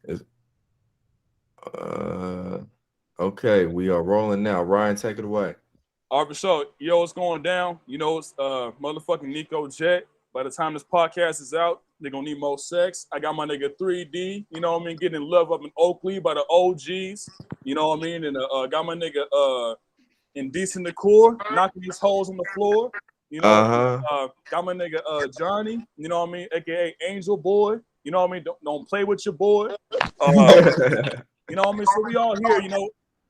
Is uh okay, we are rolling now. Ryan, take it away. All right, for sure. Yo, what's going down? You know, it's motherfucking Nico Jet. By the time this podcast is out, they're gonna need more sex. I got my nigga 3D, you know what I mean, getting in love up in Oakley by the OGs, you know what I mean, and got my nigga Indecent Decor knocking these holes on the floor, you know, Uh-huh. got my nigga Johnny, you know what I mean, aka Angel Boy, you know what I mean, don't play with your boy. You know what I mean? So we all here,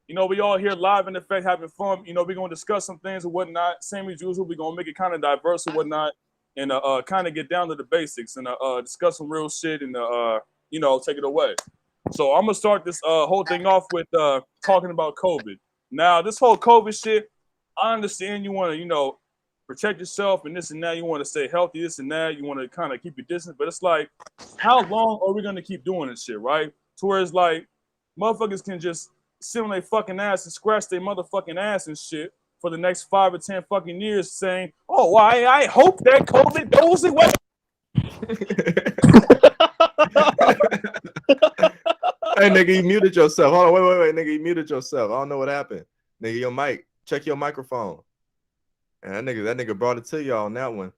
we all here live in effect having fun. You know, we're gonna discuss some things and whatnot. Same as usual, we're gonna make it kind of diverse and whatnot, and kind of get down to the basics and discuss some real shit and take it away. So I'm gonna start this whole thing off with talking about COVID. Now, this whole COVID shit, I understand you want to, protect yourself and this and that. You want to stay healthy, this and that. You want to kind of keep your distance, but it's like, how long are we gonna keep doing this shit, right? To where it's like, motherfuckers can just sit on their fucking ass and scratch their motherfucking ass and shit for the next 5 or 10 fucking years, saying, "Oh, well, I hope that COVID goes away." Hey, nigga, you muted yourself. Hold on, wait, nigga, you muted yourself. I don't know what happened. Nigga, your mic. Check your microphone. And that nigga brought it to y'all on that one.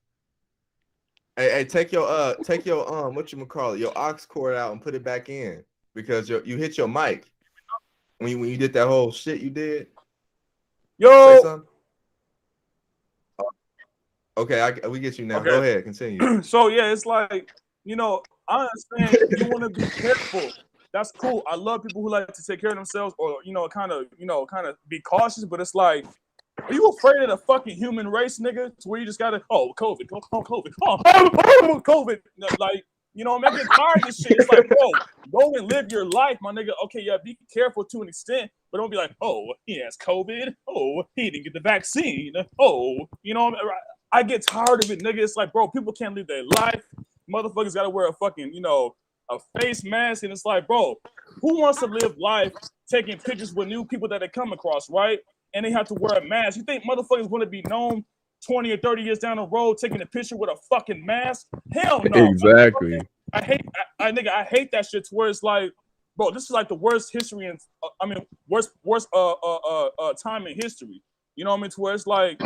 Hey, take your what you call it, your aux cord out and put it back in because you hit your mic when you did that whole shit you did. Say Yo. something. Okay, we get you now. Okay. Go ahead, continue. So yeah, it's like, I understand you want to be careful. That's cool. I love people who like to take care of themselves or kind of be cautious. But it's like, are you afraid of the fucking human race, nigga? To where you just gotta COVID, COVID, COVID. Like, I'm getting tired of this shit. It's like, bro, go and live your life, my nigga. Okay, yeah, be careful to an extent, but don't be like, oh, he has COVID. Oh, he didn't get the vaccine. Oh, I get tired of it, nigga. It's like, bro, people can't live their life. Motherfuckers gotta wear a fucking, a face mask, and it's like, bro, who wants to live life taking pictures with new people that they come across, right? And they have to wear a mask. You think motherfuckers want to be known 20 or 30 years down the road taking a picture with a fucking mask? Hell no. Exactly. I hate that shit to where it's like, bro, this is like the worst history in, worst time in history. You know what I mean? To where it's like,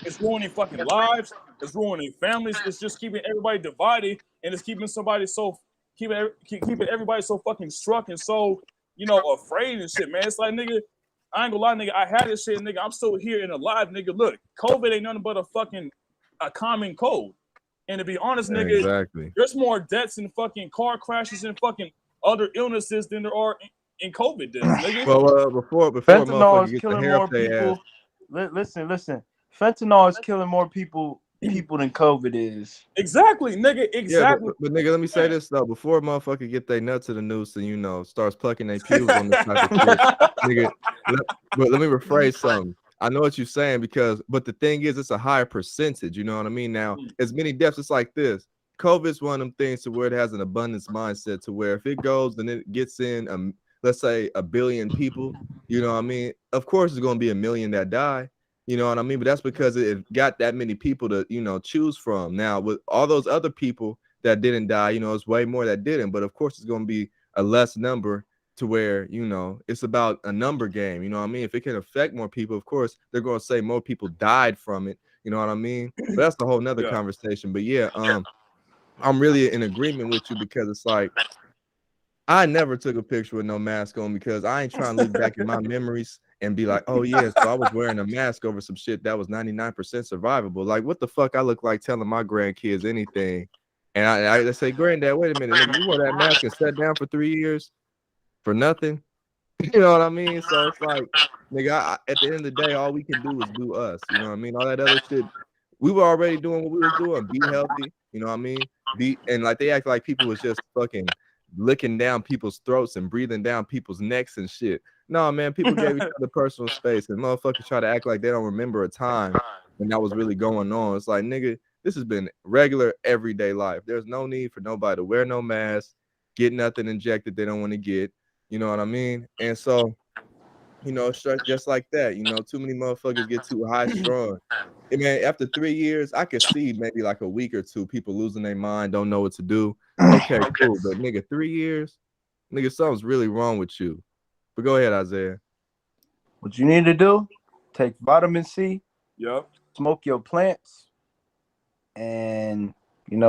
it's ruining fucking lives, it's ruining families, it's just keeping everybody divided, and it's keeping everybody so fucking struck and so, afraid and shit, man. It's like, nigga, I ain't gonna lie, nigga. I had this shit, nigga. I'm still here and alive, nigga. Look, COVID ain't nothing but a common cold. And to be honest, nigga, exactly, there's more deaths in fucking car crashes and fucking other illnesses than there are in COVID deaths, nigga. Well, before fentanyl motherfucker is get the killing hair more up their people. ass. Listen. Fentanyl is killing more people than COVID is. Exactly, nigga. Exactly. Yeah, but nigga, let me say this though. Before motherfucker get their nuts to the noose and starts plucking their pubes on this type of shit, nigga. But let me rephrase something. I know what you're saying but the thing is, it's a higher percentage. You know what I mean? Now, as many deaths, it's like this. COVID's one of them things to where it has an abundance mindset to where if it goes and it gets in, let's say 1 billion people, you know what I mean? Of course, there's gonna be 1 million that die. You know what I mean? But that's because it got that many people to, choose from. Now, with all those other people that didn't die, it's way more that didn't. But of course, it's going to be a less number to where, it's about a number game. You know what I mean? If it can affect more people, of course, they're going to say more people died from it. You know what I mean? But that's a whole nother conversation. But yeah, I'm really in agreement with you because it's like, I never took a picture with no mask on because I ain't trying to look back in my memories and be like, oh yeah, so I was wearing a mask over some shit that was 99% survivable. Like, what the fuck I look like telling my grandkids anything? And I say, granddad, wait a minute, nigga, you wore that mask and sat down for 3 years for nothing. You know what I mean? So it's like, nigga, at the end of the day, all we can do is do us. You know what I mean? All that other shit, we were already doing what we was doing. Be healthy. You know what I mean? And like they act like people was just fucking licking down people's throats and breathing down people's necks and shit. No, man, people gave each other personal space, and motherfuckers try to act like they don't remember a time when that was really going on. It's like, nigga, this has been regular everyday life. There's no need for nobody to wear no mask, get nothing injected they don't want to get. You know what I mean? And so, just like that, too many motherfuckers get too high strung. And man, after 3 years, I could see maybe like a week or two, people losing their mind, don't know what to do. Okay, cool. But nigga, 3 years, Nigga, something's really wrong with you. But go ahead, Isaiah. What you need to do, take vitamin C, Yep. smoke your plants, and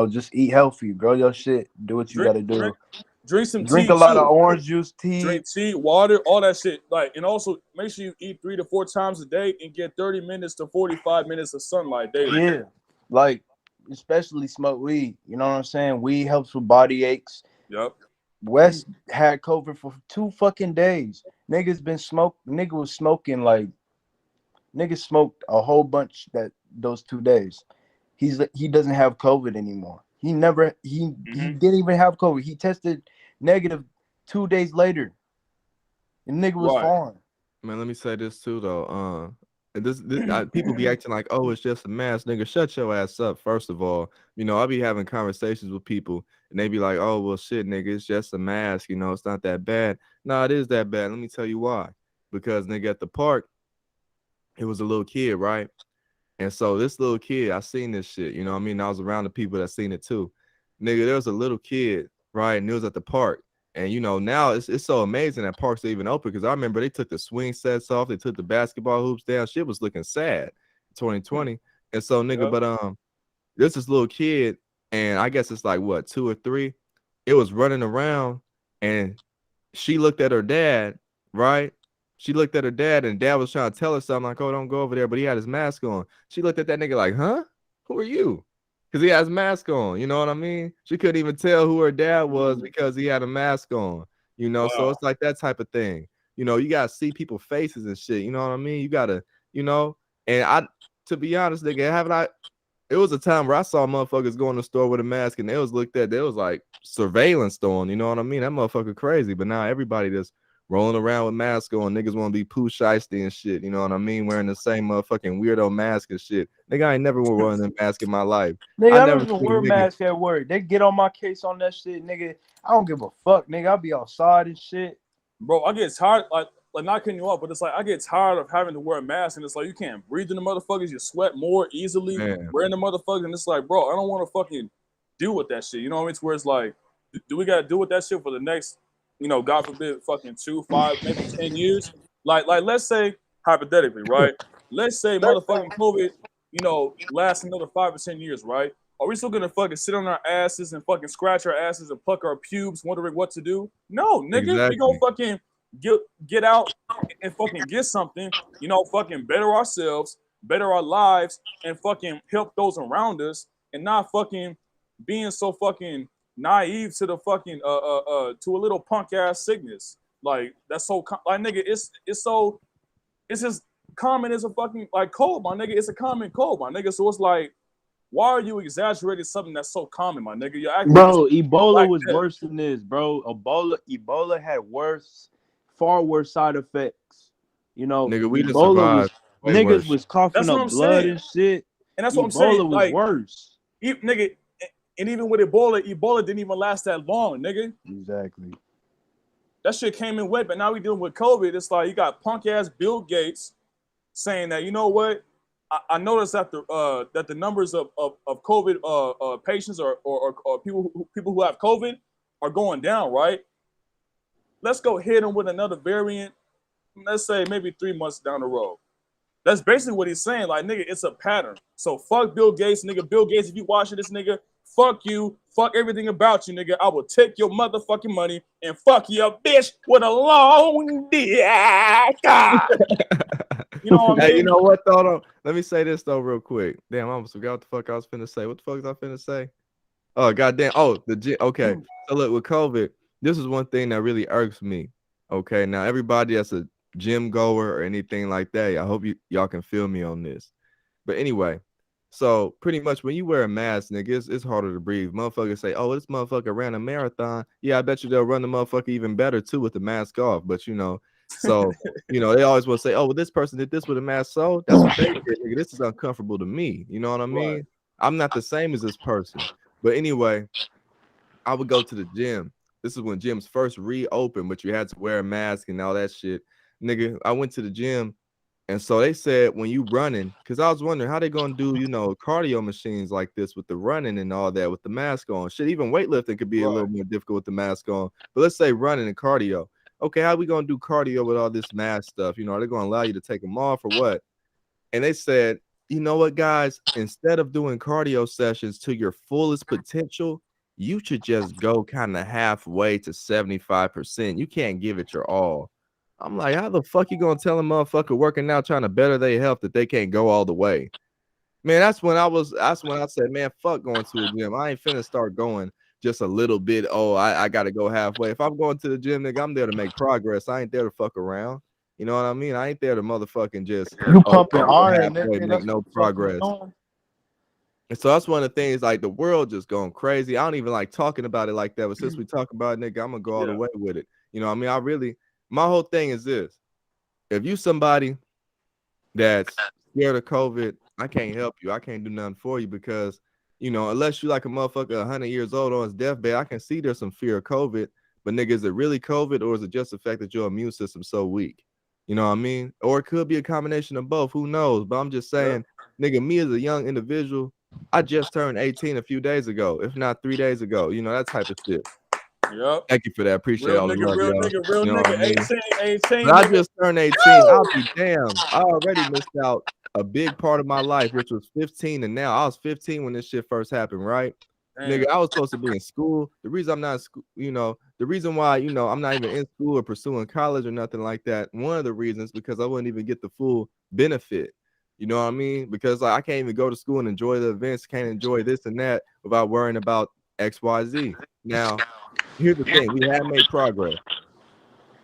just eat healthy, grow your shit, do what you gotta do. Drink some Drink tea a lot too. of orange juice, tea. Drink tea, water, all that shit. Like, and also make sure you eat 3 to 4 times a day and get 30 minutes to 45 minutes of sunlight daily. Yeah, like especially smoke weed. You know what I'm saying? Weed helps with body aches. Yep. Wes had COVID for 2 fucking days. Niggas was smoking like niggas smoked a whole bunch those 2 days. He doesn't have COVID anymore. He didn't even have COVID. He tested negative 2 days later. The nigga was fine. Man, let me say this too though. This people be acting like, oh, it's just a mask, nigga. Shut your ass up. First of all, I be having conversations with people, and they be like, oh, well, shit, nigga, it's just a mask. It's not that bad. No, it is that bad. Let me tell you why. Because nigga, at the park, it was a little kid, right? And so this little kid, I seen this shit. You know what I mean? I was around the people that seen it too. Nigga, there was a little kid, right? And it was at the park. And now it's so amazing that parks are even open, because I remember they took the swing sets off, they took the basketball hoops down. Shit was looking sad, 2020. And so nigga, but this little kid, and I guess it's like what, 2 or 3, it was running around, and she looked at her dad, right? She looked at her dad, and dad was trying to tell her something like, oh, don't go over there, but he had his mask on. She looked at that nigga like, huh? Who are you? Because he has a mask on, you know what I mean? She couldn't even tell who her dad was because he had a mask on, Wow. So it's like that type of thing. You gotta see people's faces and shit, you know what I mean? You gotta, and to be honest, nigga, it was a time where I saw motherfuckers go in the store with a mask, and they was looked at, they was like surveillance on, you know what I mean? That motherfucker crazy, but now everybody just rolling around with masks on. Niggas want to be Pooh Shiesty and shit, you know what I mean? Wearing the same motherfucking weirdo mask and shit. Nigga, I ain't never wearing a mask in my life. Nigga, I don't even wear a mask at work. They get on my case on that shit, nigga. I don't give a fuck, nigga. I'll be outside and shit. Bro, I get tired, like not cutting you off, but it's like I get tired of having to wear a mask, and it's like you can't breathe in the motherfuckers. You sweat more easily wearing the motherfuckers, and it's like, bro, I don't want to fucking deal with that shit. You know what I mean? It's where it's like, do we gotta deal with that shit for the next, God forbid, fucking 2, 5, maybe 10 years? Like let's say hypothetically, right? Let's say motherfucking COVID, lasts another 5 or 10 years, right? Are we still gonna fucking sit on our asses and fucking scratch our asses and pluck our pubes, wondering what to do? No, nigga, Exactly. we gonna fucking get out and fucking get something, fucking better ourselves, better our lives, and fucking help those around us, and not fucking being so fucking naive to the fucking to a little punk ass sickness. Like that's so like nigga, it's just common as a fucking like cold, my nigga. It's a common cold, my nigga. So it's like, why are you exaggerating something that's so common, my nigga? You're acting bro, Ebola was worse than this, bro. Ebola had far worse side effects. Nigga, we just Ebola survived. Niggas was coughing up blood and shit. And that's what I'm Ebola saying. was like, worse. Nigga, and even with Ebola didn't even last that long, nigga. Exactly. That shit came in wet, but now we dealing with COVID. It's like you got punk ass Bill Gates saying that, you know what? I noticed that the numbers of COVID patients or people who have COVID are going down, right? Let's go hit them with another variant. Let's say maybe 3 months down the road. That's basically what he's saying. Like, nigga, it's a pattern. So fuck Bill Gates, nigga. Bill Gates, if you watching this, nigga, fuck you. Fuck everything about you, nigga. I will take your motherfucking money and fuck your bitch with a long dick. You know what I mean? Hey, you know what though? Let me say this though real quick. Damn, I almost forgot what the fuck I was finna say. What the fuck was I finna say? Oh, goddamn. Oh, the gym. Okay. So look, with COVID, this is one thing that really irks me. Okay. Now, everybody that's a gym goer or anything like that, I hope y'all can feel me on this. But anyway, so pretty much when you wear a mask, nigga, it's harder to breathe. Motherfuckers say, oh, this motherfucker ran a marathon. Yeah, I bet you they'll run the motherfucker even better too with the mask off. But so they always will say, oh, well, this person did this with a mask. So that's what they did, nigga. This is uncomfortable to me. You know what I mean? Right. I'm not the same as this person. But anyway, I would go to the gym. This is when gyms first reopened, but you had to wear a mask and all that shit. Nigga, I went to the gym And so they said when you running, because I was wondering how they gonna do, cardio machines like this with the running and all that with the mask on. Shit, even weightlifting could be a little more difficult with the mask on. But let's say running and cardio. Okay, how we gonna do cardio with all this mask stuff? Are they gonna allow you to take them off or what? And they said, you know what, guys, instead of doing cardio sessions to your fullest potential, you should just go kind of halfway to 75%. You can't give it your all. I'm like, how the fuck you gonna tell a motherfucker working out trying to better their health that they can't go all the way? Man, that's when I said, man, fuck going to a gym. I ain't finna start going just a little bit. Oh, I gotta go halfway. If I'm going to the gym, nigga, I'm there to make progress. I ain't there to fuck around. You know what I mean? I ain't there to motherfucking just pumping iron, halfway, nigga. make no progress. And so that's one of the things, like the world just going crazy. I don't even like talking about it like that. But since we talk about it, nigga, I'm gonna go all the way with it. You know what I mean? My whole thing is this. If you somebody that's scared of COVID, I can't help you. I can't do nothing for you because, unless you like a motherfucker 100 years old on his deathbed, I can see there's some fear of COVID. But nigga, is it really COVID or is it just the fact that your immune system's so weak? You know what I mean? Or it could be a combination of both. Who knows? But I'm just saying, nigga, me as a young individual, I just turned 18 a few days ago, if not 3 days ago. That type of shit. Yep. Thank you for that. Appreciate all the love, real y'all. nigga, real nigga. 18. But I just turned 18. I'll be damned. I already missed out a big part of my life, which was 15, and now I was 15 when this shit first happened, right? Damn. Nigga, I was supposed to be in school. The reason I'm not in school, the reason why, I'm not even in school or pursuing college or nothing like that. One of the reasons because I wouldn't even get the full benefit. You know what I mean? Because I can't even go to school and enjoy the events, can't enjoy this and that without worrying about XYZ. Now, here's the thing: we have made progress.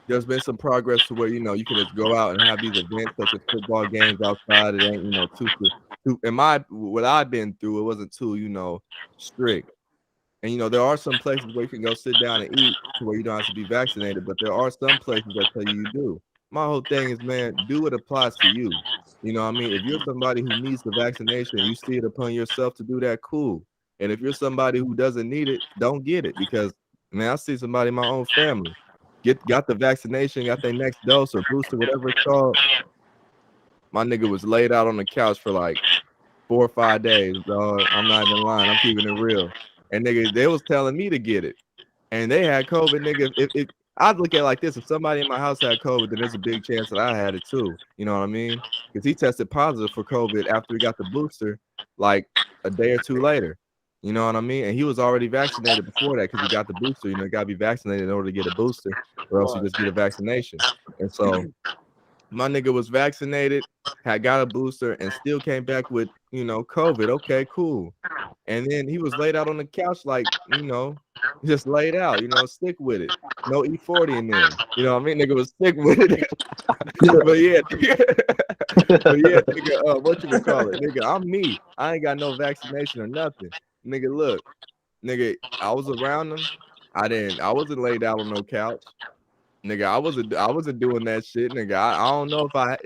There's been some progress to where you can just go out and have these events such as football games outside. It ain't too. What I've been through, it wasn't too strict. And there are some places where you can go sit down and eat to where you don't have to be vaccinated, but there are some places that tell you do. My whole thing is, man, do what applies to you. You know what I mean? If you're somebody who needs the vaccination, you see it upon yourself to do that, cool. And if you're somebody who doesn't need it, don't get it because, man, I see somebody in my own family got the vaccination, got their next dose or booster, whatever it's called. My nigga was laid out on the couch for like 4 or 5 days, dog. I'm not even lying. I'm keeping it real. And nigga, they was telling me to get it. And they had COVID, nigga. If I'd look at it like this: if somebody in my house had COVID, then there's a big chance that I had it too. You know what I mean? Because he tested positive for COVID after he got the booster, like a day or two later. You know what I mean? And he was already vaccinated before that because he got the booster. You got to be vaccinated in order to get a booster, or else you just get a vaccination. And so my nigga was vaccinated, had got a booster, and still came back with, COVID. Okay, cool. And then he was laid out on the couch, like, just laid out, sick with it. No E40 in there. You know what I mean? Nigga was sick with it. But yeah, nigga, what you call it? Nigga, I'm me. I ain't got no vaccination or nothing. Nigga, look, nigga, I was around him. I wasn't laid out on no couch. Nigga, I wasn't doing that shit, nigga. I don't know if I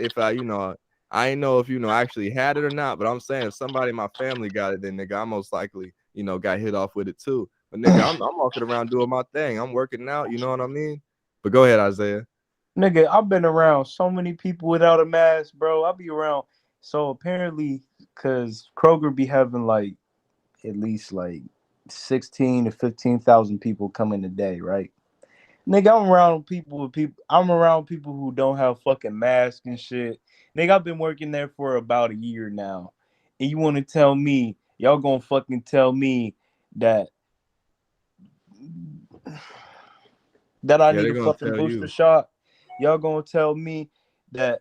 I ain't know if actually had it or not, but I'm saying if somebody in my family got it, then nigga, I most likely, got hit off with it too. But nigga, I'm walking around doing my thing. I'm working out, you know what I mean? But go ahead, Isaiah. Nigga, I've been around so many people without a mask, bro. I'll be around. So apparently, cause Kroger be having like at least like 16 to 15,000 people coming a day, right? Nigga, I'm around people who don't have fucking masks and shit. Nigga, I've been working there for about a year now. And you want to tell me, y'all gonna fucking tell me that I need a fucking booster shot? Y'all gonna tell me that,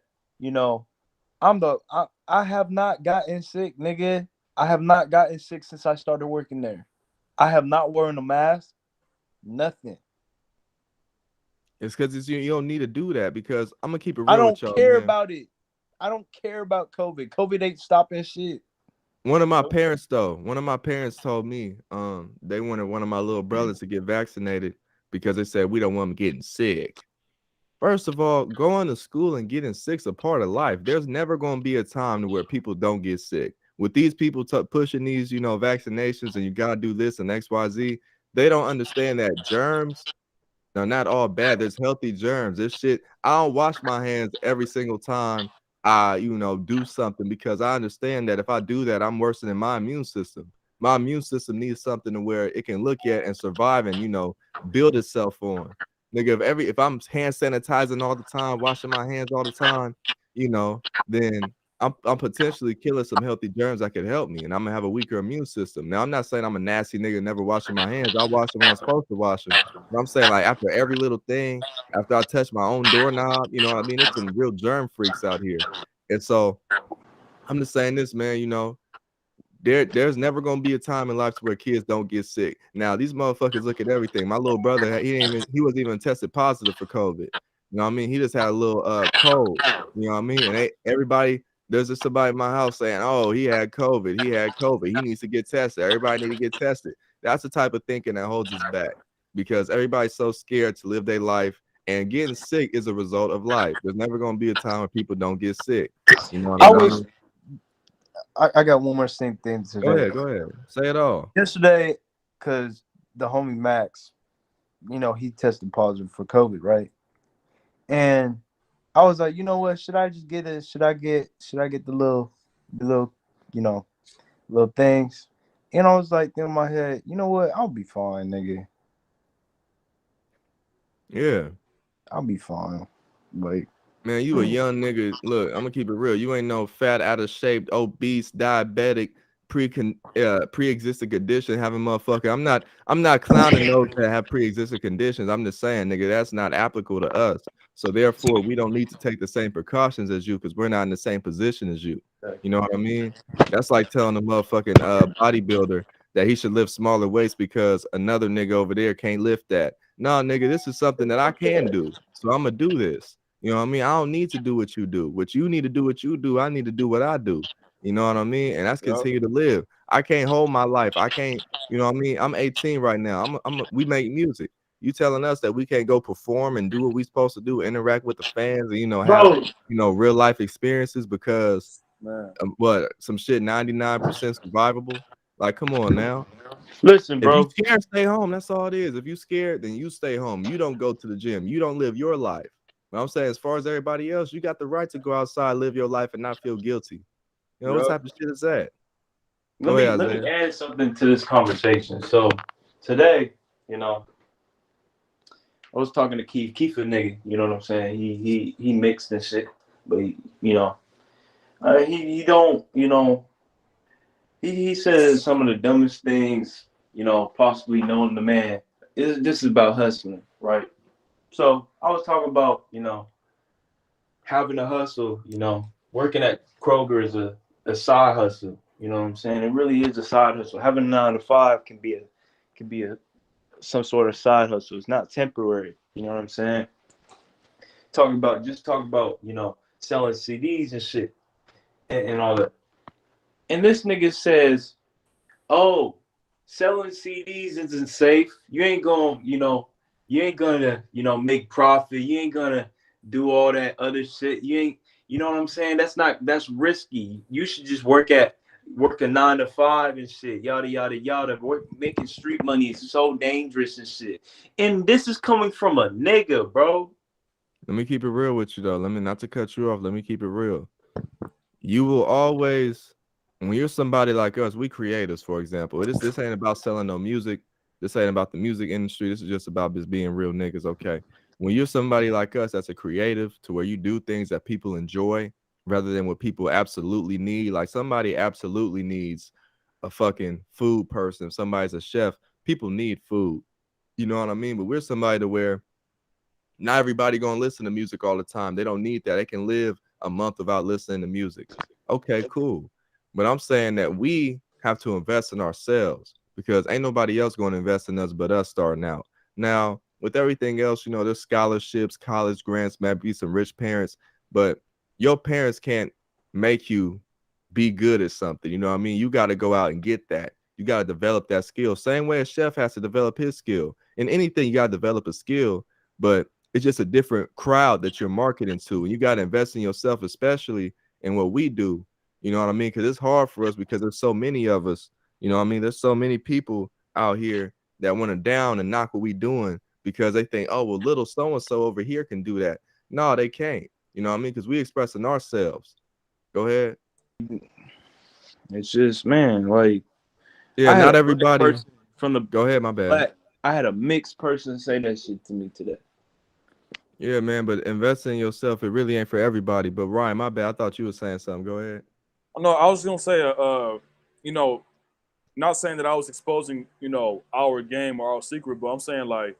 I have not gotten sick, nigga. I have not gotten sick since I started working there. I have not worn a mask. Nothing. It's because you don't need to do that because I'm gonna keep it real. I don't with y'all, care man. about it. I don't care about COVID. COVID ain't stopping shit. One of my parents told me they wanted one of my little brothers to get vaccinated because they said we don't want him getting sick. First of all, going to school and getting sick is a part of life. There's never going to be a time where people don't get sick. With these people pushing these, vaccinations and you got to do this and XYZ, they don't understand that germs, now not all bad. There's healthy germs. This shit, I don't wash my hands every single time I, do something, because I understand that if I do that, I'm worsening my immune system. My immune system needs something to where it can look at and survive and, build itself on. Nigga, if I'm hand sanitizing all the time, washing my hands all the time, then I'm potentially killing some healthy germs that could help me, and I'm gonna have a weaker immune system. Now, I'm not saying I'm a nasty nigga never washing my hands. I wash them when I'm supposed to wash them. But I'm saying, like, after every little thing, after I touch my own doorknob, you know what I mean? It's some real germ freaks out here. And so I'm just saying this, man, there's never gonna be a time in life where kids don't get sick. Now, these motherfuckers look at everything. My little brother, he wasn't even tested positive for COVID. You know what I mean? He just had a little cold. You know what I mean? And everybody, there's just somebody in my house saying, "Oh, he had COVID. He had COVID. He needs to get tested. Everybody need to get tested." That's the type of thinking that holds us back, because everybody's so scared to live their life, and getting sick is a result of life. There's never gonna be a time when people don't get sick. You know what I mean? I got one more thing to Go ahead. Say it all. Yesterday, because the homie Max, he tested positive for COVID, right? And I was like, you know what? Should I just get it? Should I get the little, little things? And I was like in my head, you know what? I'll be fine, nigga. Yeah. I'll be fine. Like, man, you a young nigga. Look, I'm gonna keep it real. You ain't no fat, out of shape, obese, diabetic, pre-existing condition having motherfucker. I'm not clowning those that have pre-existing conditions. I'm just saying, nigga, that's not applicable to us. So therefore, we don't need to take the same precautions as you, because we're not in the same position as you. You know what I mean? That's like telling a motherfucking bodybuilder that he should lift smaller weights because another nigga over there can't lift that. No, nigga, this is something that I can do. So I'm gonna do this. You know what I mean? I don't need to do what you do. What you need to do, what you do. I need to do what I do. You know what I mean? And that's continue to live. I can't hold my life. I can't, you know what I mean? I'm 18 right now. We make music. You telling us that we can't go perform and do what we supposed to do, interact with the fans, and have real life experiences because what some shit 99% survivable? Like, come on now. Listen, bro. If you scared, stay home. That's all it is. If you scared, then you stay home. You don't go to the gym. You don't live your life. But I'm saying, as far as everybody else, you got the right to go outside, live your life, and not feel guilty. What type of shit is that? Let me add something to this conversation. So today, I was talking to Keith. Keith a nigga, you know what I'm saying? He mixed and shit, but he don't, he says some of the dumbest things, possibly known to man. This is about hustling, right? So I was talking about, having a hustle, working at Kroger is a side hustle. You know what I'm saying? It really is a side hustle. Having a 9 to 5 can be some sort of side hustle. It's not temporary. You know what I'm saying? Talk about selling CDs and shit and all that. And this nigga says, "Oh, selling CDs isn't safe. You ain't gonna, make profit. You ain't gonna do all that other shit. You ain't, you know what I'm saying? That's risky. You should just work a 9 to 5 and shit, yada yada yada. Making street money is so dangerous and shit." And this is coming from a nigga, bro. Let me keep it real with you though. Not to cut you off. Let me keep it real. You will always, when you're somebody like us, we creators, for example. This ain't about selling no music. This ain't about the music industry. This is just about just being real niggas, okay? When you're somebody like us that's a creative, to where you do things that people enjoy rather than what people absolutely need. Like, somebody absolutely needs a fucking food person. If somebody's a chef, people need food. You know what I mean? But we're somebody to where not everybody gonna listen to music all the time. They don't need that. They can live a month without listening to music. Okay, cool. But I'm saying that we have to invest in ourselves, because ain't nobody else going to invest in us but us starting out. Now, with everything else, there's scholarships, college grants, maybe some rich parents, but your parents can't make you be good at something. You know what I mean? You got to go out and get that. You got to develop that skill. Same way a chef has to develop his skill. In anything, you got to develop a skill, but it's just a different crowd that you're marketing to. And you got to invest in yourself, especially in what we do. You know what I mean? Because it's hard for us, because there's so many of us. You know what I mean? There's so many people out here that want to down and knock what we doing, because they think, oh, well, little so-and-so over here can do that. No, they can't. You You know what I mean? Because we expressing ourselves. Go ahead. It's just, man, like, Yeah, I had not a black everybody. person from the Go ahead, my bad. black. I had a mixed person say that shit to me today. Yeah, man, but investing in yourself, it really ain't for everybody. But Ryan, my bad. I thought you were saying something. Go ahead. No, I was gonna say, you know, not saying that I was exposing, our game or our secret, but I'm saying like,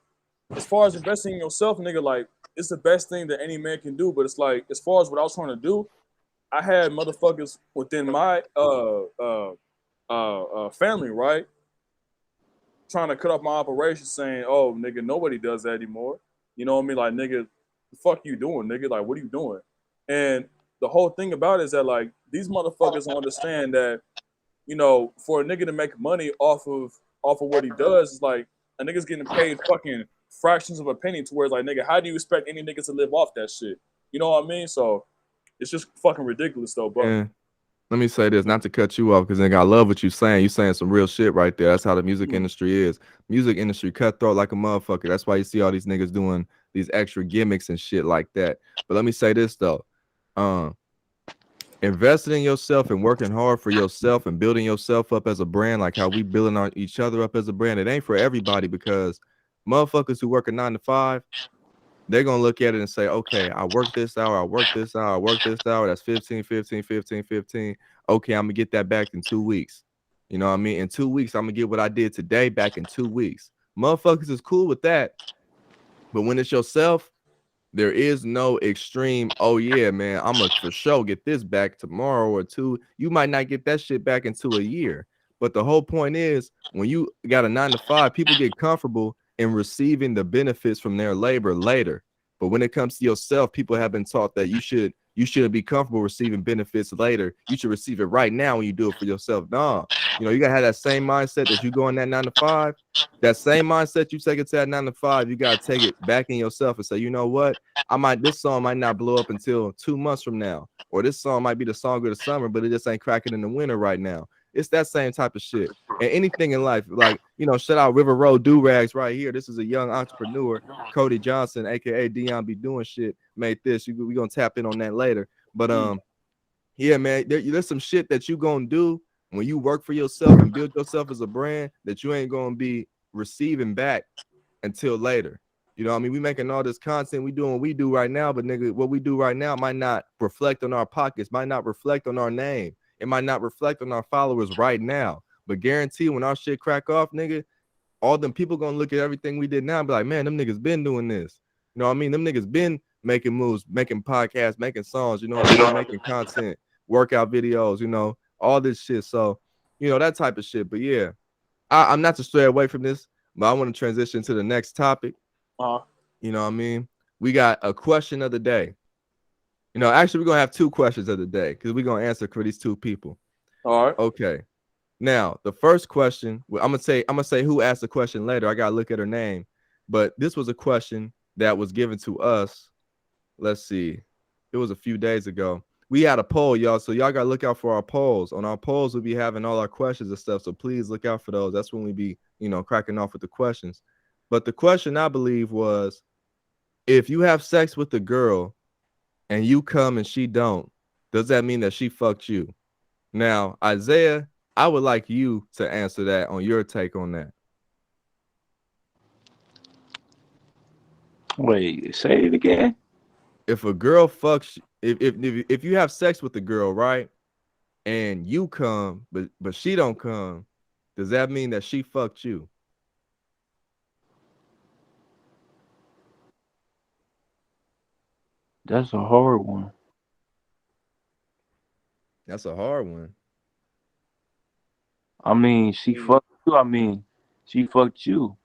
as far as investing in yourself, nigga, like it's the best thing that any man can do. But it's like, as far as what I was trying to do, I had motherfuckers within my family, right, trying to cut off my operation, saying, "Oh, nigga, nobody does that anymore." You know what I mean? Like, nigga, the fuck you doing, nigga? Like, what are you doing? And the whole thing about it is that like these motherfuckers don't understand that, for a nigga to make money off of what he does is like a nigga's getting paid fucking fractions of a penny to where it's like, nigga, how do you expect any nigga to live off that shit? You know what I mean? So it's just fucking ridiculous though, but And let me say this, not to cut you off, because nigga, I love what you're saying. You saying some real shit right there. That's how the music industry is. Music industry cutthroat like a motherfucker. That's why you see all these niggas doing these extra gimmicks and shit like that. But let me say this though. Investing in yourself and working hard for yourself and building yourself up as a brand, like how we building each other up as a brand, it ain't for everybody, because motherfuckers who work a 9 to 5, they're going to look at it and say, okay, I work this hour, I work this hour, I work this hour. That's 15, 15, 15, 15. Okay, I'm going to get that back in 2 weeks. You know what I mean? In 2 weeks, I'm going to get what I did today back in 2 weeks. Motherfuckers is cool with that. But when it's yourself, there is no extreme, oh yeah, man, I'm going to for sure get this back tomorrow or two. You might not get that shit back into a year. But the whole point is, when you got a 9 to 5, people get comfortable in receiving the benefits from their labor later. But when it comes to yourself, people have been taught that you shouldn't be comfortable receiving benefits later. You should receive it right now when you do it for yourself. Nah, you gotta have that same mindset that you go in that 9 to 5. That same mindset you take it to that 9 to 5, you gotta take it back in yourself and say, you know what? This song might not blow up until 2 months from now, or this song might be the song of the summer, but it just ain't cracking in the winter right now. It's that same type of shit. And anything in life, like, shout out River Road Do-Rags right here. This is a young entrepreneur, Cody Johnson, aka Dion Be Doing Shit, made this. We're gonna tap in on that later. But yeah, man, there's some shit that you gonna do when you work for yourself and build yourself as a brand that you ain't gonna be receiving back until later. You know what I mean? We making all this content, we doing what we do right now, but nigga, what we do right now might not reflect on our pockets, might not reflect on our name. It might not reflect on our followers right now, but guarantee when our shit crack off, nigga, all them people gonna look at everything we did now and be like, man, them niggas been doing this. You know what I mean? Them niggas been making moves, making podcasts, making songs, making content, workout videos, all this shit. So, that type of shit. But yeah, I'm not to stray away from this, but I want to transition to the next topic. You know what I mean? We got a question of the day. Actually, we're gonna have 2 questions of the day because we're gonna answer for these 2 people. All right. Okay. Now, the first question, I'm gonna say who asked the question later. I gotta look at her name, but this was a question that was given to us. Let's see, it was a few days ago. We had a poll, y'all, so y'all gotta look out for our polls. On our polls, we'll be having all our questions and stuff, so please look out for those. That's when we be, cracking off with the questions. But the question, I believe, was, if you have sex with a girl and you come and she don't, does that mean that she fucked you? Now, Isaiah, I would like you to answer that on your take on that. Wait, say it again. If a girl fucks, if you have sex with a girl, right, and you come, but she don't come, does that mean that she fucked you? That's a hard one. That's a hard one. I mean, she fucked you. I mean, she fucked you.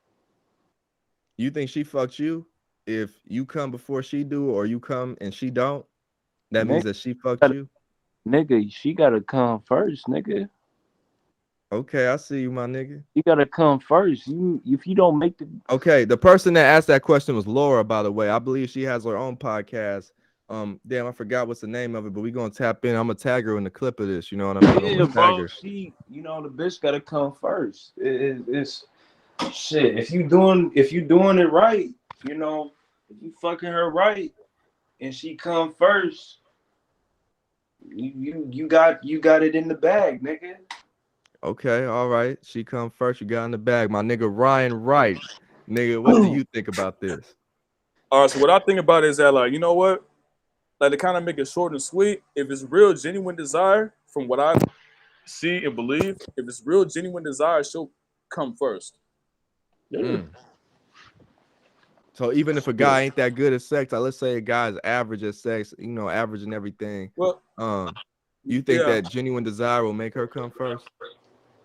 You think she fucked you if you come before she do, or you come and she don't? That means that she fucked you? Nigga, she gotta come first, nigga. Okay, I see you, my nigga. You gotta come first. If you don't make the... Okay, the person that asked that question was Laura, by the way. I believe she has her own podcast. Damn, I forgot what's the name of it, but we're gonna tap in. I'm gonna tag her in the clip of this. You know what I mean? Yeah, bro. She, the bitch gotta come first. It's shit. If you doing it right, if you fucking her right, and she come first, you got it in the bag, nigga. Okay, all right. She come first. You got in the bag. My nigga Ryan Wright. Nigga, what do you think about this? All right, so what I think about it is that, like, you know what? Like, to kind of make it short and sweet, if it's real, genuine desire, from what I see and believe, if it's real, genuine desire, she'll come first. Mm. So even if a guy ain't that good at sex, like let's say a guy's average at sex, you know, average and everything, Well, you think yeah. that genuine desire will make her come first?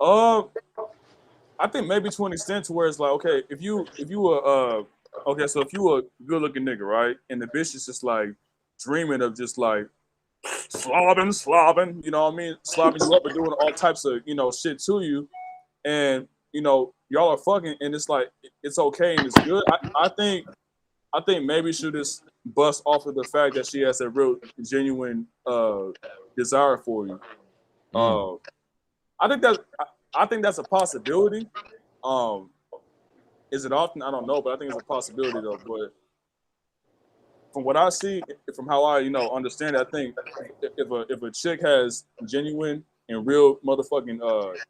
I think maybe to an extent to where it's like, okay, if you were okay, so if you were a good looking nigga, right, and the bitch is just like dreaming of just like slobbing, you know what I mean, slobbing you up and doing all types of, you know, shit to you, and you know y'all are fucking, and it's like it's okay and it's good. I think maybe she'll just bust off of the fact that she has a real genuine desire for you. I think that's a possibility. Is it often? I don't know, but I think it's a possibility though. But from what I see, from how I understand it, I think if a chick has genuine and real motherfucking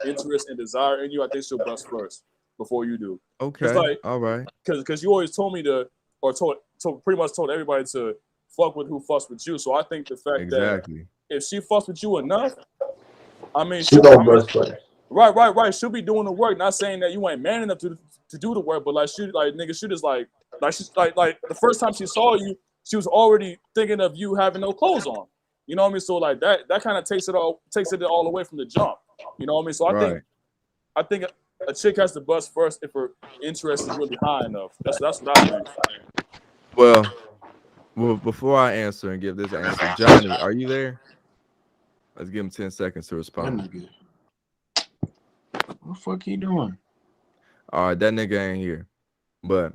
interest and desire in you, I think she'll bust first before you do. Okay, like, all right. Because you always told me to, or told pretty much told everybody to fuck with who fucks with you. So I think the fact that if she fucks with you enough, I mean, she gonna bust first. Right. She'll be doing the work. Not saying that you ain't man enough to do the work, but like she just like she's like the first time she saw you, she was already thinking of you having no clothes on. You know what I mean? So like that kind of takes it all away from the jump. You know what I mean? So I think a chick has to bust first if her interest is really high enough. That's what I think. Well, before I answer and give this answer, Johnny, are you there? Let's give him 10 seconds to respond. What the fuck he doing? All right, that nigga ain't here. But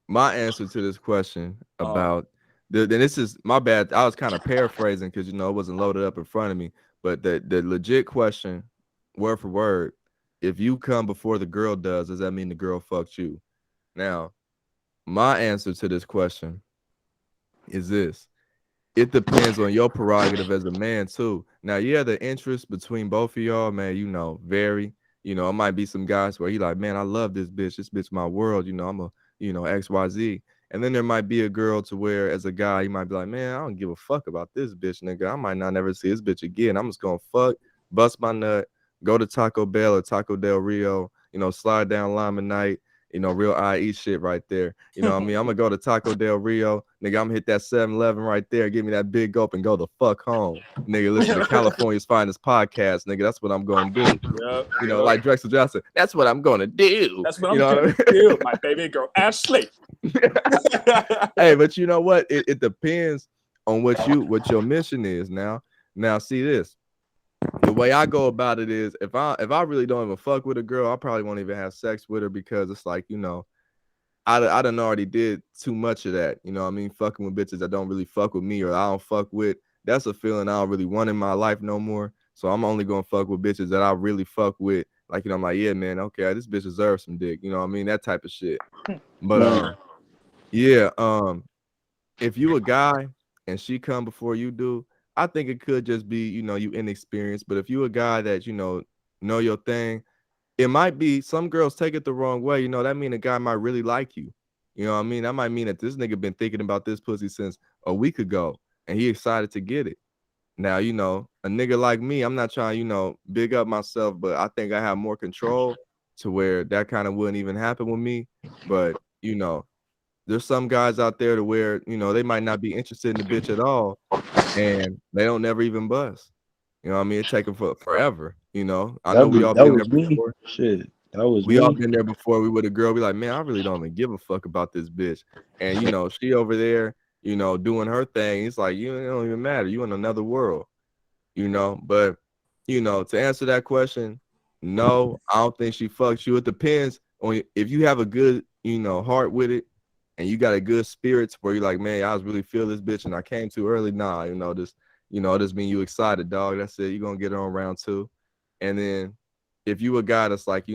my answer to this question about then this is my bad. I was kind of paraphrasing because it wasn't loaded up in front of me. But the legit question, word for word, if you come before the girl does that mean the girl fucked you? Now, my answer to this question is this. It depends on your prerogative as a man too. Now, yeah, the interest between both of y'all, man, vary. It might be some guys where he like, man, I love this bitch. This bitch my world. I'm a, XYZ. And then there might be a girl to where as a guy, you might be like, man, I don't give a fuck about this bitch, nigga. I might not never see this bitch again. I'm just gonna fuck, bust my nut, go to Taco Bell or Taco Del Rio, slide down Lima Night, real IE shit right there. You know what I mean? I'm gonna go to Taco Del Rio, nigga. I'm gonna hit that 7-Eleven right there, give me that big gulp and go the fuck home. Nigga, listen to California's Finest podcast, nigga. That's what I'm gonna do. Like Drexel Johnson, that's what I'm gonna do. That's what I'm gonna do, my baby girl Ashley. Hey, but you know what? It depends on what your mission is now. Now, see this. The way I go about it is if I really don't even fuck with a girl, I probably won't even have sex with her because it's like, I done already did too much of that. You know what I mean? Fucking with bitches that don't really fuck with me or I don't fuck with. That's a feeling I don't really want in my life no more. So I'm only gonna fuck with bitches that I really fuck with. Like, I'm like, yeah, man, okay, this bitch deserves some dick. You know what I mean? That type of shit. But yeah, if you a guy and she come before you do, I think it could just be, you inexperienced. But if you a guy that, know your thing, it might be some girls take it the wrong way. That mean a guy might really like you. You know what I mean? That might mean that this nigga been thinking about this pussy since a week ago and he excited to get it. Now, a nigga like me, I'm not trying, big up myself, but I think I have more control to where that kind of wouldn't even happen with me. But, there's some guys out there to where, they might not be interested in the bitch at all and they don't never even bust. You know what I mean? It take them forever, I know we all been there before. Shit, that was we all been there before. We with a girl, be like, man, I really don't even give a fuck about this bitch. And, she over there, doing her thing. It's like, you don't even matter. You in another world, But, to answer that question, no, I don't think she fucks you. It depends on if you have a good, heart with it and you got a good spirits where you're like, man, I was really feel this bitch and I came too early. Nah, this mean you excited, dog. That's it. You're going to get her on round 2. And then if you a guy that's like,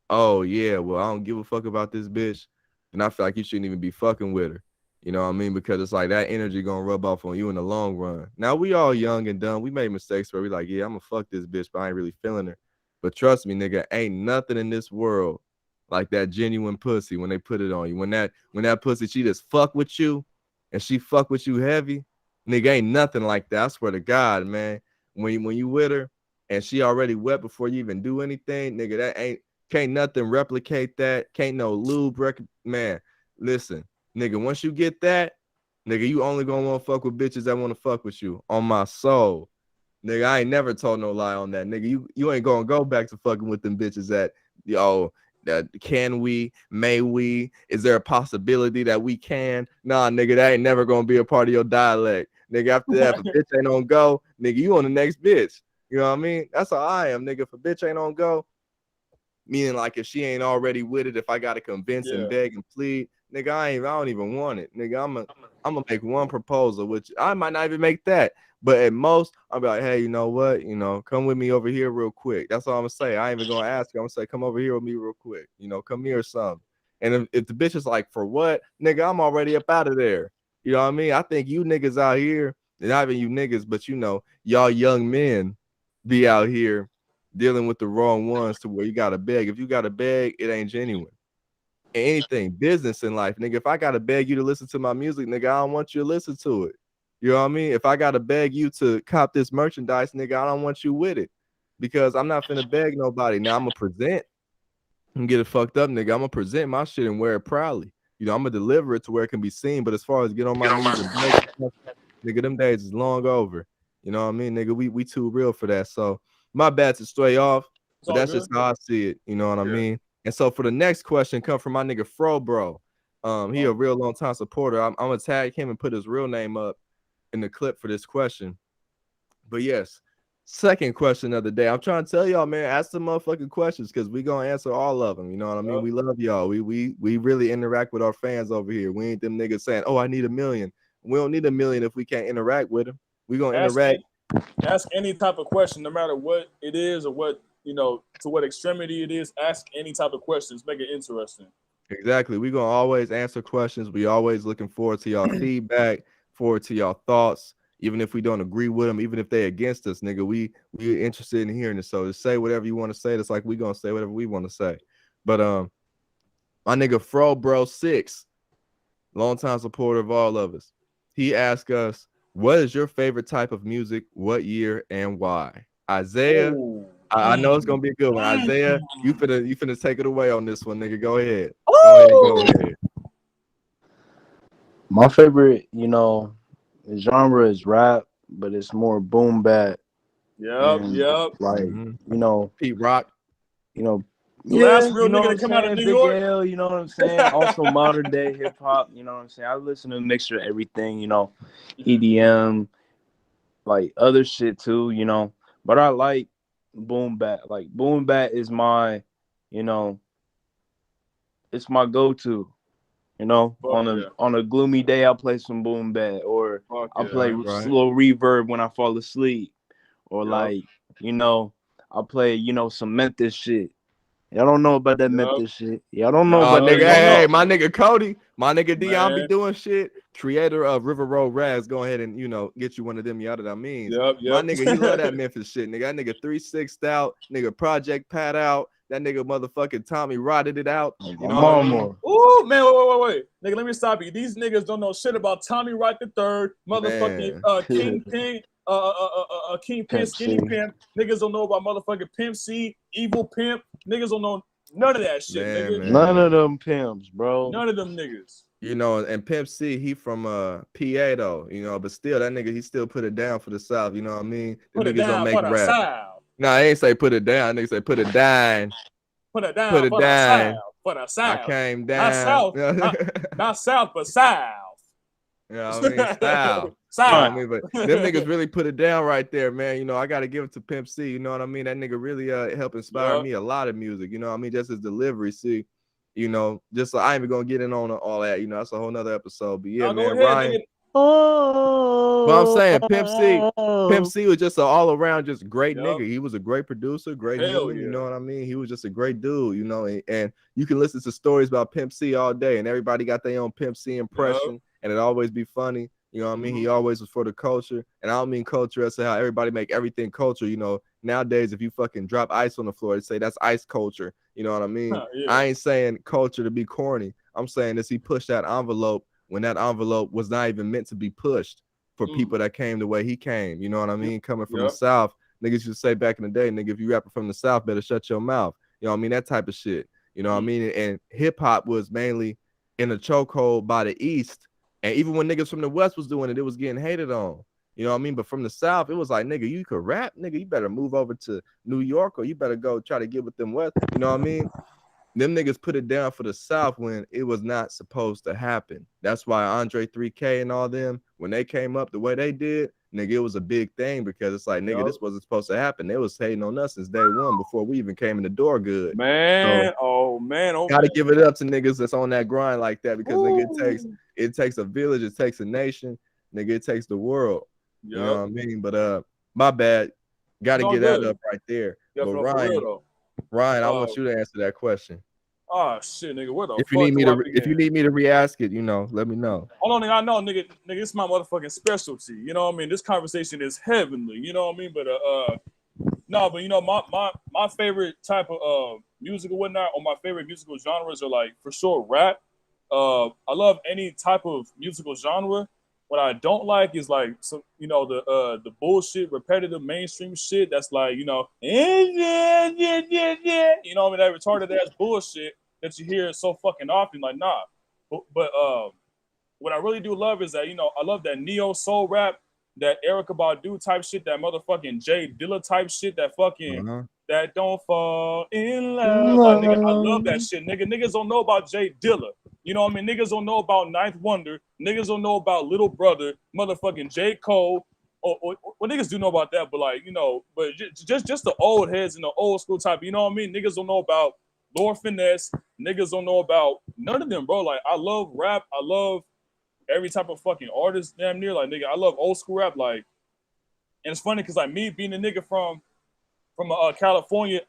oh, yeah, well, I don't give a fuck about this bitch, then I feel like you shouldn't even be fucking with her. You know what I mean? Because it's like that energy gonna rub off on you in the long run. Now we all young and dumb. We made mistakes where we like, yeah, I'm gonna fuck this bitch, but I ain't really feeling her. But trust me, nigga, ain't nothing in this world like that genuine pussy when they put it on you. When that pussy, she just fuck with you and she fuck with you heavy, nigga, ain't nothing like that. I swear to God, man. When you with her and she already wet before you even do anything, nigga, that can't nothing replicate that. Can't no lube man. Listen. Nigga, once you get that, nigga, you only gonna want to fuck with bitches that want to fuck with you. On my soul. Nigga, I ain't never told no lie on that. Nigga, you ain't gonna go back to fucking with them bitches that, can we, may we, is there a possibility that we can? Nah, nigga, that ain't never gonna be a part of your dialect. Nigga, after that, if a bitch ain't on go, nigga, you on the next bitch. You know what I mean? That's how I am, nigga. If a bitch ain't on go, meaning like if she ain't already with it, if I gotta convince and beg and plead, nigga, I don't even want it. Nigga, I'm gonna make one proposal, which I might not even make that. But at most, I'll be like, hey, you know what? Come with me over here real quick. That's all I'm gonna say. I ain't even gonna ask you. I'm gonna say, come over here with me real quick. Come here or something. And if the bitch is like, for what? Nigga, I'm already up out of there. You know what I mean? I think you niggas out here, and not even you niggas, but y'all young men be out here dealing with the wrong ones to where you gotta beg. If you gotta beg, it ain't genuine. Anything, business in life, nigga. If I gotta beg you to listen to my music, nigga, I don't want you to listen to it. You know what I mean? If I gotta beg you to cop this merchandise, nigga, I don't want you with it because I'm not finna beg nobody. Now I'm gonna present and get it fucked up, nigga. I'm gonna present my shit and wear it proudly. I'm gonna deliver it to where it can be seen. But as far as get on my knees and beg, nigga, them days is long over. You know what I mean, nigga? We too real for that. So my bad to stray off, but that's just how I see it. You know what I mean? And so for the next question, come from my nigga Fro Bro. He a real long time supporter. I'm gonna tag him and put his real name up in the clip for this question. But yes, second question of the day. I'm trying to tell y'all, man, ask some motherfucking questions because we gonna answer all of them. You know what I mean? We love y'all. We really interact with our fans over here. We ain't them niggas saying, oh, I need 1 million. We don't need 1 million if we can't interact with them. We gonna interact. Ask any type of question, no matter what it is or what, to what extremity it is. Ask any type of questions. Make it interesting. Exactly. We're going to always answer questions. We always looking forward to y'all feedback, forward to y'all thoughts, even if we don't agree with them, even if they against us, nigga, we interested in hearing it. So to say whatever you want to say, that's like we going to say whatever we want to say. But my nigga Fro Bro 6, longtime supporter of all of us, he asked us, what is your favorite type of music, what year, and why? Isaiah, I know it's gonna be a good one. Isaiah, you finna take it away on this one, nigga. Go ahead. Go ahead. My favorite, genre is rap, but it's more boom bap. Yep. Like, Pete Rock. The last real nigga to come out of New York. L, you know what I'm saying? Also modern day hip hop, you know what I'm saying? I listen to a mixture of everything, EDM, like other shit too, But I like boom bap. Like boom bap is my, it's my go-to. On a gloomy day, I'll play some boom bap, or I'll play slow reverb when I fall asleep, or I'll play some Memphis shit. Y'all don't know about that Memphis shit. Y'all don't know about nigga. that. Hey, my nigga Cody, my nigga Dion be doing shit. Creator of River Road Rags, go ahead and get you one of them. You know what I mean? Yep. My nigga, he love that Memphis shit. Nigga, that nigga 3-6'd out. Nigga Project Pat out. That nigga motherfucking Tommy rotted it out. You know what I mean? Ooh, man, wait. Nigga, let me stop you. These niggas don't know shit about Tommy Wright the Third, motherfucking Kingpin, Kingpin, Skinny Pimp. Niggas don't know about motherfucking Pimp C, Evil Pimp. Niggas don't know none of that shit, nigga. Man. None of them pimps, bro. None of them niggas. And Pimp C, he from PA though, but still that nigga, he still put it down for the South, you know what I mean? Put it down for the South. Nah, I ain't say put it down. Nigga say put it down. Put it down for the South. For the South. I came down. Not South, but South. You know what I mean? Style. South. But them niggas really put it down right there, man. I got to give it to Pimp C. You know what I mean? That nigga really helped inspire me a lot of music. You know what I mean? Just his delivery. See, just so I ain't even going to get in on all that. That's a whole nother episode. But yeah, man, Ryan. But I'm saying Pimp C was just an all around just great nigga. He was a great producer, great human, you know what I mean? He was just a great dude, and you can listen to stories about Pimp C all day, and everybody got their own Pimp C impression. and it always be funny. You know what I mean? He always was for the culture, and I don't mean culture as to how everybody make everything culture. You know, nowadays if you fucking drop ice on the floor, they say that's ice culture. You know what I mean? Yeah. I ain't saying culture to be corny. I'm saying this: he pushed that envelope when that envelope was not even meant to be pushed for people that came the way he came. You know what I mean? Coming from the South, niggas used to say back in the day, nigga, if you rapping from the South, better shut your mouth. You know what I mean? That type of shit. You know what I mean? And hip hop was mainly in a chokehold by the East. And even when niggas from the West was doing it, it was getting hated on. You know what I mean? But from the South, it was like, nigga, you could rap, nigga. You better move over to New York, or you better go try to get with them West. You know what I mean? Them niggas put it down for the South when it was not supposed to happen. That's why Andre 3K and all them, when they came up the way they did, nigga, it was a big thing, because it's like, nigga, this wasn't supposed to happen. They was hating on us since day one before we even came in the door good. Man, so, gotta give it up to niggas that's on that grind like that, because nigga, it takes a village, it takes a nation, nigga, it takes the world. You know what I mean? But my bad. Gotta get that up right there. But Ryan, I want you to answer that question. Oh shit, nigga, what the if you need me to re-ask it, you know, let me know. Hold on, nigga, I know, nigga, this is my motherfucking specialty. You know what I mean? This conversation is heavenly. You know what I mean? But no, but you know, my favorite type of music or whatnot, or my favorite musical genres are like for sure rap. I love any type of musical genre. What I don't like is like some, you know, the bullshit, repetitive mainstream shit that's like, you know, yeah, you know what I mean, that retarded ass bullshit that you hear so fucking often. Like, nah. But what I really do love is that, you know, I love that neo soul rap, that Erykah Badu type shit, that motherfucking Jay Dilla type shit, that fucking that don't fall in love. Like, nigga, I love that shit, nigga. Niggas don't know about Jay Dilla. You know what I mean? Niggas don't know about Ninth Wonder. Niggas don't know about Little Brother, motherfucking J. Cole. Well, niggas do know about that, but like, you know, but just the old heads and the old school type, you know what I mean? Niggas don't know about Lord Finesse. Niggas don't know about none of them, bro. Like, I love rap. I love every type of fucking artist, damn near. Like, nigga, I love old school rap. Like, and it's funny because like me being a nigga from California,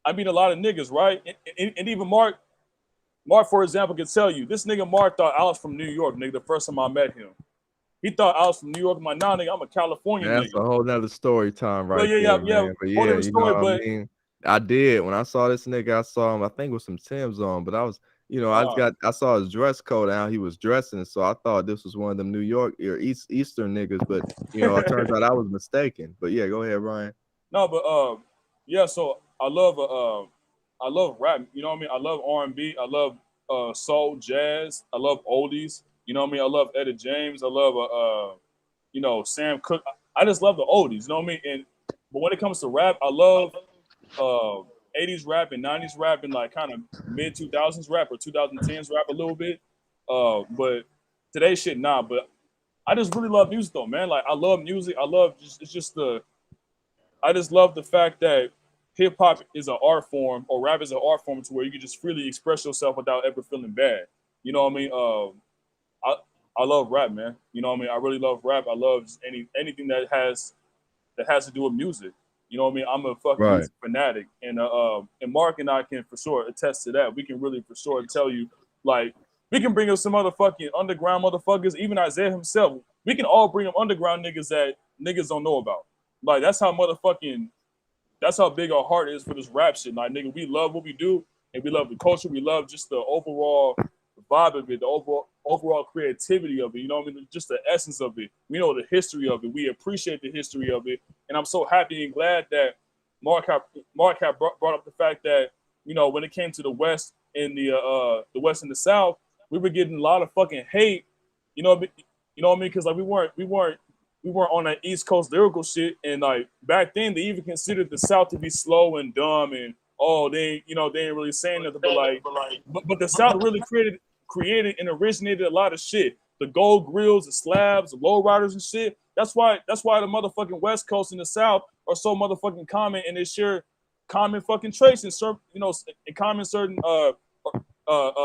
I meet a lot of niggas, right? And even Mark, for example, can tell you, this nigga Mark thought I was from New York, nigga, the first time I met him. He thought I was from New York. I'm like, nah, nigga, I'm a California nigga. That's a whole nother story time right there, yeah. But yeah, you know what I mean? I did. When I saw this nigga, I saw him, I think with some Timbs on, but I was, you know, I saw his dress code and how he was dressing, so I thought this was one of them New York or Eastern niggas, but, you know, it turns out I was mistaken. But yeah, go ahead, Ryan. No, but yeah, so I love rap, you know what I mean? I love R&B, I love soul, jazz, I love oldies, you know what I mean? I love Etta James, I love you know, Sam Cooke. I just love the oldies, you know what I mean? But when it comes to rap, I love 80s rap and 90s rap and like kind of mid 2000s rap or 2010s rap a little bit. But today's shit, nah. But I just really love music though, man. Like, I love music. I love I just love the fact that hip hop is an art form, or rap is an art form, to where you can just freely express yourself without ever feeling bad. You know what I mean? I love rap, man. You know what I mean? I really love rap. I love just anything that has to do with music. You know what I mean? I'm a fucking music fanatic, and Mark and I can for sure attest to that. We can really for sure tell you, like, we can bring up some other fucking underground motherfuckers, even Isaiah himself. We can all bring up underground niggas that niggas don't know about. Like, that's how big our heart is for this rap shit. Like, nigga, we love what we do, and we love the culture. We love just the overall vibe of it, the overall creativity of it. You know what I mean? Just the essence of it. We know the history of it. We appreciate the history of it. And I'm so happy and glad that Mark had brought up the fact that, you know, when it came to the West and the West and the South, we were getting a lot of fucking hate. You know what I mean? Because like we weren't on that East Coast lyrical shit. And like back then, they even considered the South to be slow and dumb, and they ain't really saying nothing. But the South really created and originated a lot of shit. The gold grills, the slabs, the lowriders and shit. That's why the motherfucking West Coast and the South are so motherfucking common, and they share common fucking traits and certain, you know, and common certain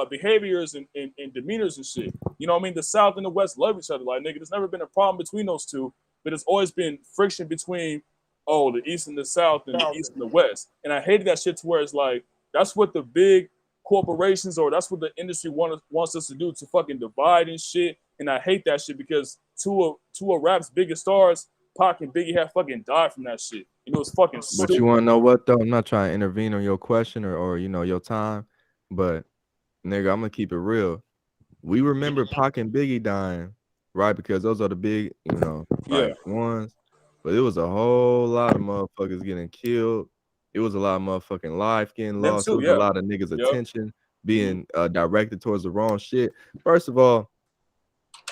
behaviors and demeanors and shit. You know what I mean? The South and the West love each other. Like, nigga, there's never been a problem between those two, but it's always been friction between the East and the South and the East and the West. And I hated that shit to where it's like, that's what the big corporations, or that's what the industry wants us to do, to fucking divide and shit and I hate that shit because two of rap's biggest stars, Pac and Biggie, have fucking died from that shit. You know, it's fucking But stupid. you want to know what though? I'm not trying to intervene on your question or you know your time, but nigga, I'm gonna keep it real. We remember Pac and Biggie dying, right? Because those are the big, you know, like ones. But it was a whole lot of motherfuckers getting killed. It was a lot of motherfucking life getting Them lost. too, It was a lot of niggas' attention being directed towards the wrong shit. First of all,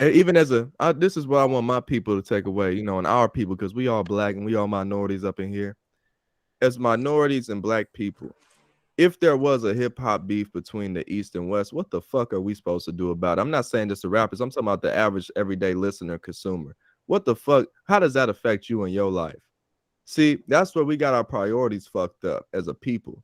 even as this is what I want my people to take away, you know, and our people, because we all black and we all minorities up in here. As minorities and black people, if there was a hip hop beef between the East and West, what the fuck are we supposed to do about it? I'm not saying just the rappers. I'm talking about the average everyday listener, consumer. What the fuck? How does that affect you in your life? See, that's where we got our priorities fucked up as a people.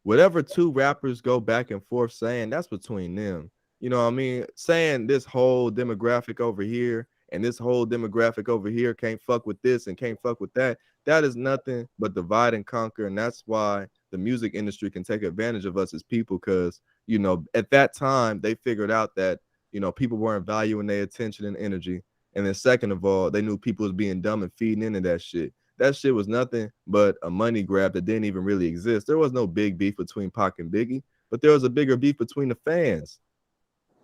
Whatever two rappers go back and forth saying, that's between them. You know what I mean? Saying this whole demographic over here and this whole demographic over here can't fuck with this and can't fuck with that. That is nothing but divide and conquer. And that's why the music industry can take advantage of us as people, because, you know, at that time they figured out that, you know, people weren't valuing their attention and energy. And then second of all, they knew people was being dumb and feeding into that shit. That shit was nothing but a money grab that didn't even really exist. There was no big beef between Pac and Biggie, but there was a bigger beef between the fans.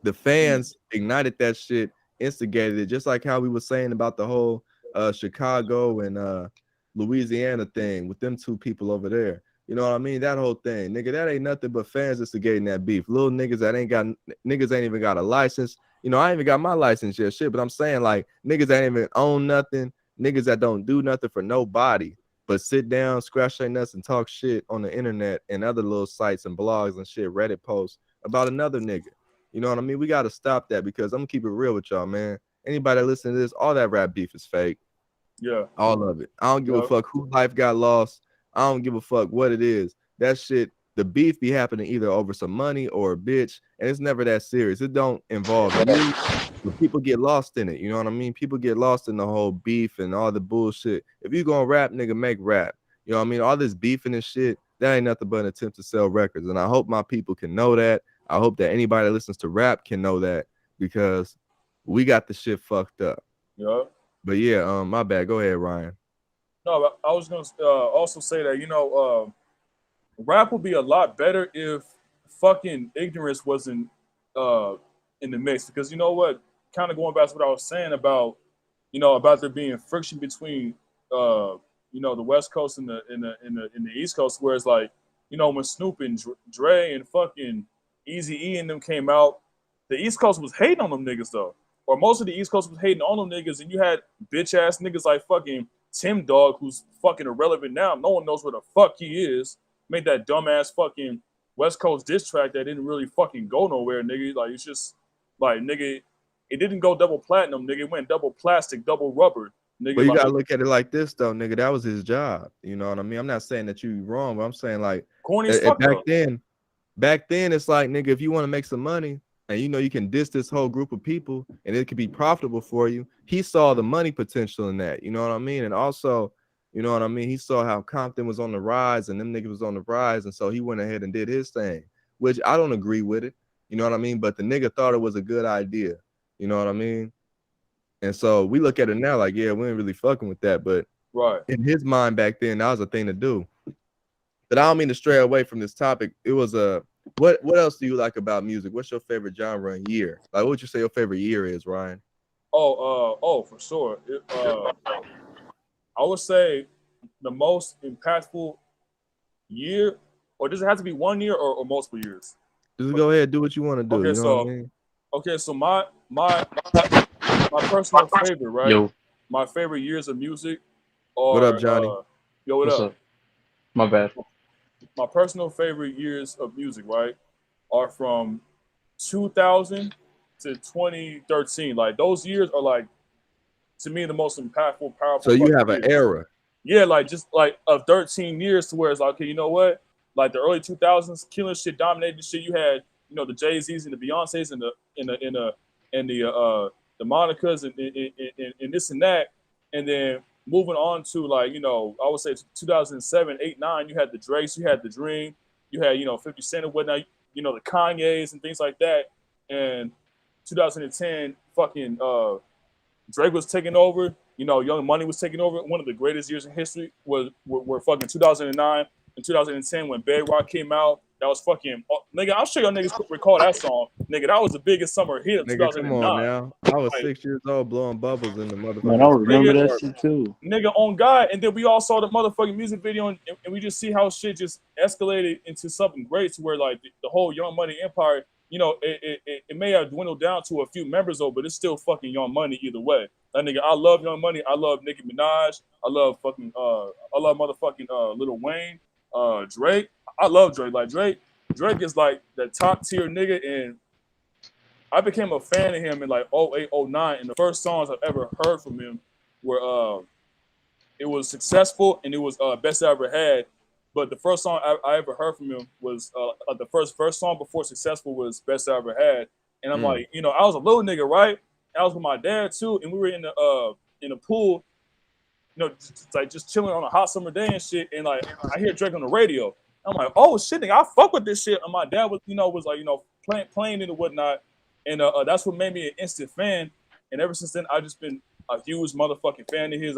The fans ignited that shit, instigated it, just like how we were saying about the whole Chicago and Louisiana thing with them two people over there. You know what I mean? That whole thing, nigga, that ain't nothing but fans instigating that beef. Little niggas that ain't even got a license. You know, I ain't even got my license yet, shit. But I'm saying, like, niggas that ain't even own nothing, niggas that don't do nothing for nobody, but sit down, scratch their nuts, and talk shit on the internet and other little sites and blogs and shit, Reddit posts about another nigga. You know what I mean? We got to stop that, because I'm gonna keep it real with y'all, man. Anybody that listen to this, all that rap beef is fake. Yeah. All of it. I don't give a fuck who life got lost. I don't give a fuck what it is. That shit, the beef be happening either over some money or a bitch, and it's never that serious. It don't involve you, but people get lost in it. You know what I mean? People get lost in the whole beef and all the bullshit. If you gonna rap, nigga, make rap. You know what I mean? All this beefing and shit, that ain't nothing but an attempt to sell records. And I hope my people can know that. I hope that anybody that listens to rap can know that, because we got the shit fucked up. Yeah. But yeah, my bad. Go ahead, Ryan. No, I was gonna also say that, you know, rap would be a lot better if fucking ignorance wasn't in the mix. Because you know what, kind of going back to what I was saying about, you know, about there being friction between you know, the West Coast and the East Coast, where it's like, you know, when Snoop and Dre and fucking Eazy-E and them came out, the East Coast was hating on them niggas though, or most of the East Coast was hating on them niggas, and you had bitch ass niggas like fucking Tim Dog, who's fucking irrelevant now. No one knows where the fuck he is. Made that dumbass fucking West Coast diss track that didn't really fucking go nowhere, nigga. Like, it's just like, nigga, it didn't go double platinum, nigga. It went double plastic, double rubber, nigga. But you like, gotta look at it like this though, nigga. That was his job. You know what I mean? I'm not saying that you wrong, but I'm saying, like, corny as fuck back then it's like, nigga, if you want to make some money and you know you can diss this whole group of people and it could be profitable for you, he saw the money potential in that. You know what I mean? And also, you know what I mean, he saw how Compton was on the rise and them niggas was on the rise, and so he went ahead and did his thing, which I don't agree with it. You know what I mean? But the nigga thought it was a good idea. You know what I mean? And so we look at it now like, yeah, we ain't really fucking with that. But right in his mind back then, that was a thing to do. But I don't mean to stray away from this topic. It was a what else do you like about music? What's your favorite genre and year? Like, what would you say your favorite year is, Ryan? Oh, for sure. I would say the most impactful year, or does it have to be 1 year or multiple years? Just go ahead, do what you want to do. Okay, you know so what I mean? okay, so my personal favorite, right? Yo. My favorite years of music are What up, Johnny? Yo, what What's up? My bad. My personal favorite years of music, right, are from 2000 to 2013. Like, those years are, like, to me, the most impactful, powerful. So you have an years. era. Yeah, like, just like of 13 years to where it's like, okay, you know what? Like, the early 2000s, killing shit, dominating shit. You had, you know, the Jay-Z's and the Beyonces and the Monicas and this and that, and then moving on to, like, you know, I would say 2007, 8, 9, you had the Drakes, you had the Dream, you had, you know, 50 Cent and whatnot, you know, the Kanyes and things like that. And 2010, fucking Drake was taking over. You know, Young Money was taking over. One of the greatest years in history were fucking 2009 and 2010 when Bedrock came out. That was fucking nigga. I'm sure y'all niggas recall that song, nigga. That was the biggest summer hit of Nigga, come on 2009. now. I was Like, 6 years old blowing bubbles in the Man, I motherfucking remember Nigga, that shit too. nigga on God, and then we all saw the motherfucking music video, and we just see how shit just escalated into something great to where like the whole Young Money empire, you know, it may have dwindled down to a few members though, but it's still fucking Young Money either way. That nigga, I love Young Money. I love Nicki Minaj. I love fucking I love motherfucking Lil Wayne, Drake. I love Drake. Like Drake is like the top tier nigga, and I became a fan of him in like 08, 09, and the first songs I've ever heard from him were it was Successful and it was Best I Ever Had. But the first song I ever heard from him was the first song before Successful was Best I Ever Had. And I'm like, you know, I was a little nigga, right? I was with my dad too, and we were in the pool, you know, just chilling on a hot summer day and shit. And like I hear Drake on the radio. I'm like, oh shit, nigga, I fuck with this shit. And my dad was like, playing it and whatnot. And that's what made me an instant fan. And ever since then, I've just been a huge motherfucking fan of his.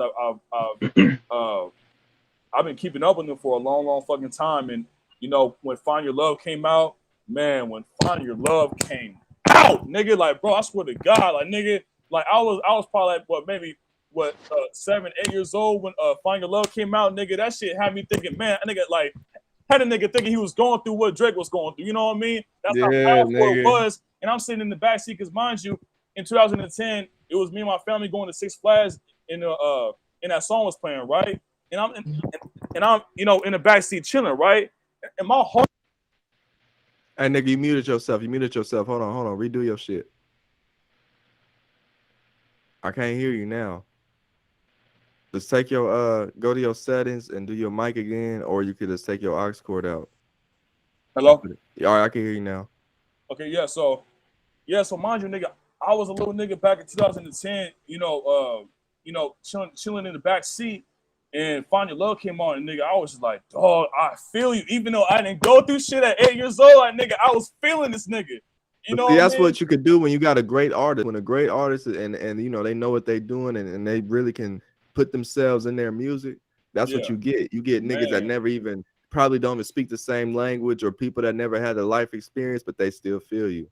I've been keeping up with him for a long, long fucking time. And you know, when Find Your Love came out, man, when Find Your Love came out, nigga, like, bro, I swear to God, like, nigga, like, I was probably like, 7, 8 years old when Find Your Love came out, nigga. That shit had me thinking, man, nigga, like, had a nigga thinking he was going through what Drake was going through. You know what I mean? That's how powerful it was. And I'm sitting in the backseat because, mind you, in 2010, it was me and my family going to Six Flags, and that song was playing, right? And I'm you know, in the backseat chilling, right? And my heart. Hey, nigga, you muted yourself. Hold on. Redo your shit. I can't hear you now. Just take your go to your settings and do your mic again, or you could just take your aux cord out. Hello? All right, I can hear you now. Okay, yeah, so mind you, nigga, I was a little nigga back in 2010, chilling in the back seat, and Find Your Love came on, and nigga, I was just like, dog, I feel you. Even though I didn't go through shit at 8 years old, like, nigga, I was feeling this nigga. You know, that's what you could do when you got a great artist. When a great artist and you know they know what they're doing and they really can put themselves in their music. That's what you get. You get niggas that never even probably don't even speak the same language, or people that never had a life experience, but they still feel you.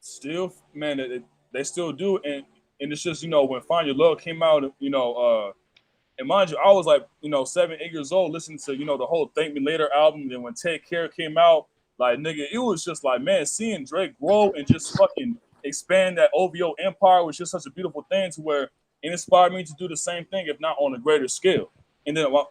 Still, man, they still do, and it's just, you know, when Find Your Love came out, you know, and mind you, I was like, you know, 7, 8 years old listening to, you know, the whole Thank Me Later album. And then when Take Care came out, like, nigga, it was just like, man, seeing Drake grow and just fucking expand that OVO empire was just such a beautiful thing, to where it inspired me to do the same thing, if not on a greater scale. And then my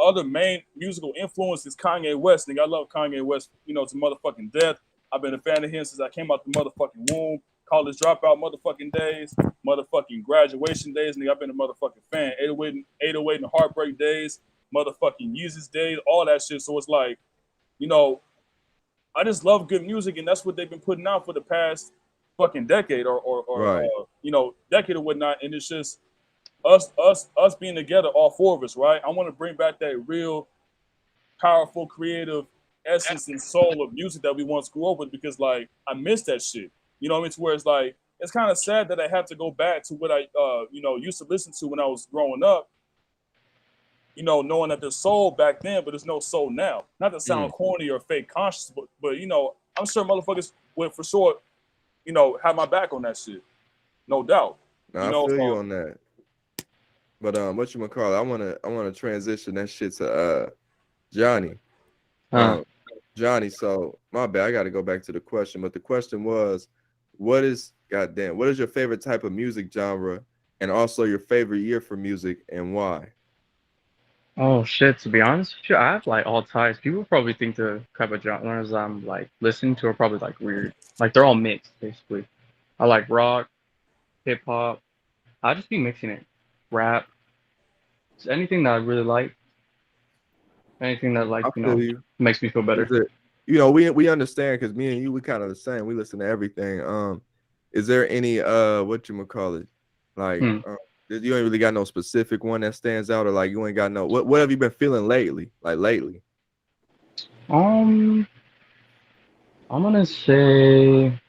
other main musical influence is Kanye West. Nigga, I love Kanye West, you know, to motherfucking death. I've been a fan of him since I came out the motherfucking womb. College dropout motherfucking days, motherfucking graduation days, nigga, I've been a motherfucking fan. 808 and Heartbreak days, motherfucking Yeezus days, all that shit. So it's like, you know, I just love good music, and that's what they've been putting out for the past fucking decade or right. You know, decade or whatnot. And it's just us being together, all four of us, right? I want to bring back that real powerful, creative essence and soul of music that we once grew up with, because like I miss that shit. You know what I mean? To where it's like, it's kind of sad that I have to go back to what I, you know, used to listen to when I was growing up. You know, knowing that there's soul back then, but there's no soul now. Not to sound corny or fake conscious, but you know, I'm sure motherfuckers would for sure, you know, have my back on that shit, no doubt. No, I feel you on that. But whatchamacallit, I wanna transition that shit to Johnny. Johnny, so my bad, I gotta go back to the question, but the question was, what is your favorite type of music genre, and also your favorite year for music, and why? Oh shit, to be honest with you, I have like all types. People probably think the type of genres I'm like listening to are probably like weird. Like they're all mixed basically. I like rock, hip hop. I just be mixing it. Rap. Just anything that I really like. Anything that like, you know, makes me feel better. You know, we understand, because me and you, we kind of the same. We listen to everything. Is there any whatchamacallit? Like you ain't really got no specific one that stands out, or like you ain't got no what have you been feeling lately? Like lately? I'm gonna say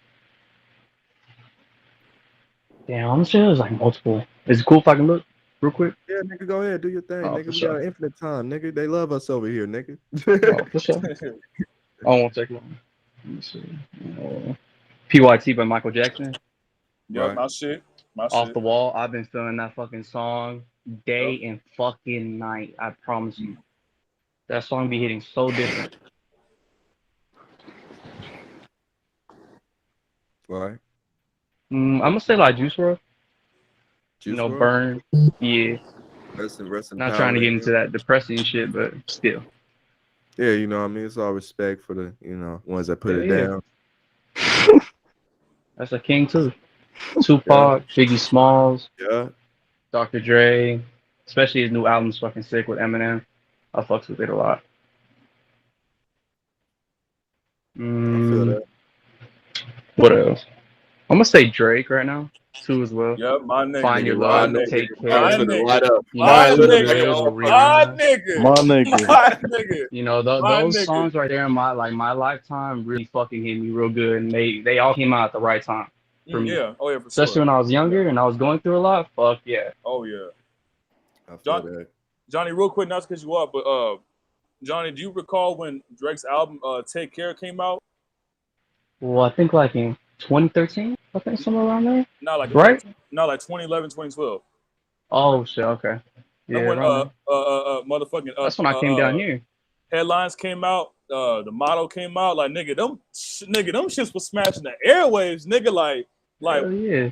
Damn, I'm sure there's like multiple. Is it cool if I can look real quick? Yeah, nigga, go ahead, do your thing, Oh, nigga. for We got sure. an infinite time, nigga. They love us over here, nigga. Oh, for sure. I won't take long. Let me see. PYT by Michael Jackson. Yup, Right. my shit. My Off shit. the Wall. I've been feeling that fucking song day Yup. and fucking night. I promise you. That song be hitting so different. Right. I'm gonna say like Juice WRLD. Juice WRLD. Burn. Yeah. Rest in Not power trying to to get him. into that depressing shit, but still. Yeah, you know what I mean? It's all respect for the, ones that put it Yeah. down. That's a king too. Tupac, Biggie Smalls, Yeah. Dr. Dre, especially his new album's fucking sick with Eminem. I fucks with it a lot. I feel that. What else? I'm gonna say Drake right now too as well. Yup, my nigga. Find Your Nigga, Love, my Take nigga, my Care. nigga, light up. You know, My Too nigga. Good with My Rihanna. nigga. My nigga. My nigga. You know, My those nigga. songs right there in my lifetime really fucking hit me real good, and they all came out at the right time for me. Yeah. Oh yeah, for Especially sure. when I was younger and I was going through a lot. Fuck yeah. Oh yeah. I feel John- that. Johnny, real quick, not to cut you up, but Johnny, do you recall when Drake's album Take Care came out? Well, I think like in 2013, I think somewhere around there. Not like Right? Not like 2011, 2012. Oh shit. Okay. Yeah. And when around there. motherfucking That's when I came down here. headlines came out, the motto came out, like nigga, them shits was smashing the airwaves, nigga, like Hell yeah.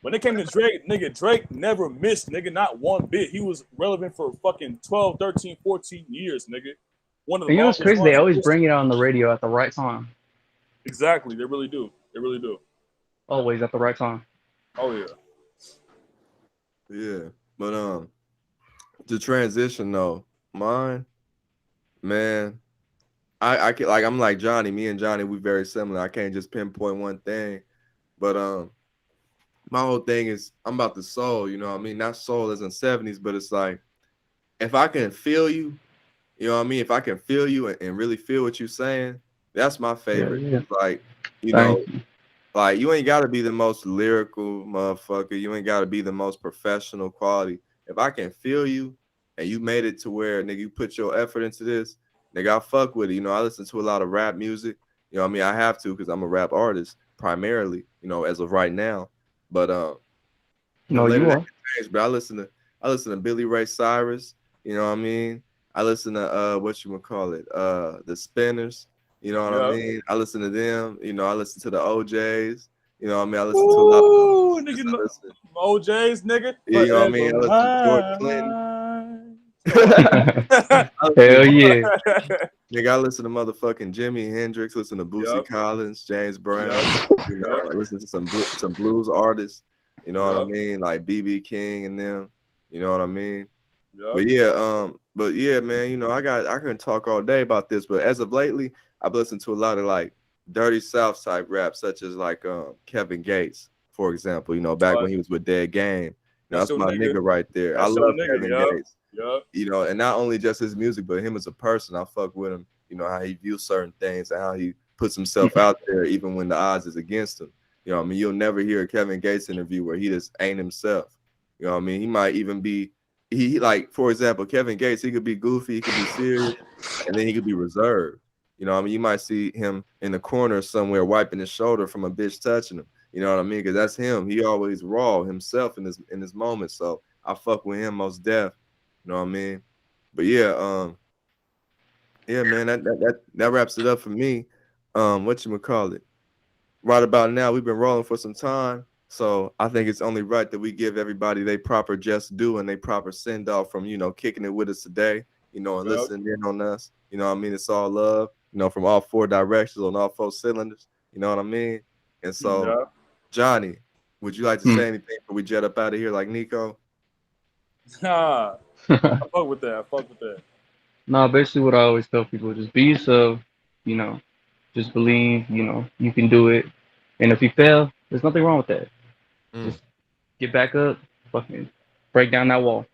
when it came to Drake, nigga, Drake never missed, nigga, not one bit. He was relevant for fucking 12, 13, 14 years, nigga. One of the You know what's longest crazy? They ones. always bring it out on the radio at the right time. Exactly, they really do. They really do. Always at the right time. Oh yeah. Yeah. But the transition though, mine, man, I can like I'm like Johnny, me and Johnny, we very similar. I can't just pinpoint one thing. But my whole thing is I'm about the soul, you know what I mean? Not soul as in 70s, but it's like if I can feel you, you know what I mean? If I can feel you and really feel what you're saying, that's my favorite. Yeah. It's like, you Thank know, like you ain't gotta be the most lyrical motherfucker. You ain't gotta be the most professional quality. If I can feel you and you made it to where nigga you put your effort into this, nigga, I fuck with it. You know, I listen to a lot of rap music. You know what I mean? I have to because I'm a rap artist primarily, you know, as of right now. But No, later you that are. can change, but I listen to Billy Ray Cyrus, you know what I mean? I listen to the Spinners, you know what I Yeah. mean? I listen to them, you know, I listen to the OJs, you know what I mean? I listen to a lot of Ooh, nigga, OJ's nigga. Yeah, you know what I mean? I listen to George Clinton. Hell yeah. Nigga, I listen to motherfucking Jimi Hendrix, listen to Bootsy Yup. Collins, James Brown, you know, Yup. I listen to some blues artists, you know what I Yup. mean? Like BB King and them, you know what I mean? Yup. But yeah, man, you know, I can talk all day about this, but as of lately, I've listened to a lot of like Dirty South type rap, such as like Kevin Gates, for example, you know, back when he was with Dead Game. You know, That's that's your my nigga. nigga right there. That's I your love nigga, Kevin yup. Gates. Yup. You know, and not only just his music, but him as a person. I fuck with him, you know, how he views certain things and how he puts himself out there even when the odds is against him. You know what I mean? You'll never hear a Kevin Gates interview where he just ain't himself. You know what I mean? He might even be he like, for example, Kevin Gates, he could be goofy, he could be serious, and then he could be reserved. You know what I mean? You might see him in the corner somewhere wiping his shoulder from a bitch touching him. You know what I mean? Because that's him. He always raw himself in his moment. So I fuck with him most def. You know what I mean? But yeah, man, that wraps it up for me. Whatchamacallit? Right about now, we've been rolling for some time. So I think it's only right that we give everybody their proper just due and their proper send off from, you know, kicking it with us today, you know, and Yup. listening in on us. You know what I mean? It's all love, you know, from all four directions on all four cylinders. You know what I mean? And so, Yup. Johnny, would you like to say anything before we jet up out of here like Nico? Nah, I fuck with that. No, basically what I always tell people, just be yourself, you know, just believe, you know, you can do it. And if you fail, there's nothing wrong with that. Just get back up, fucking break down that wall.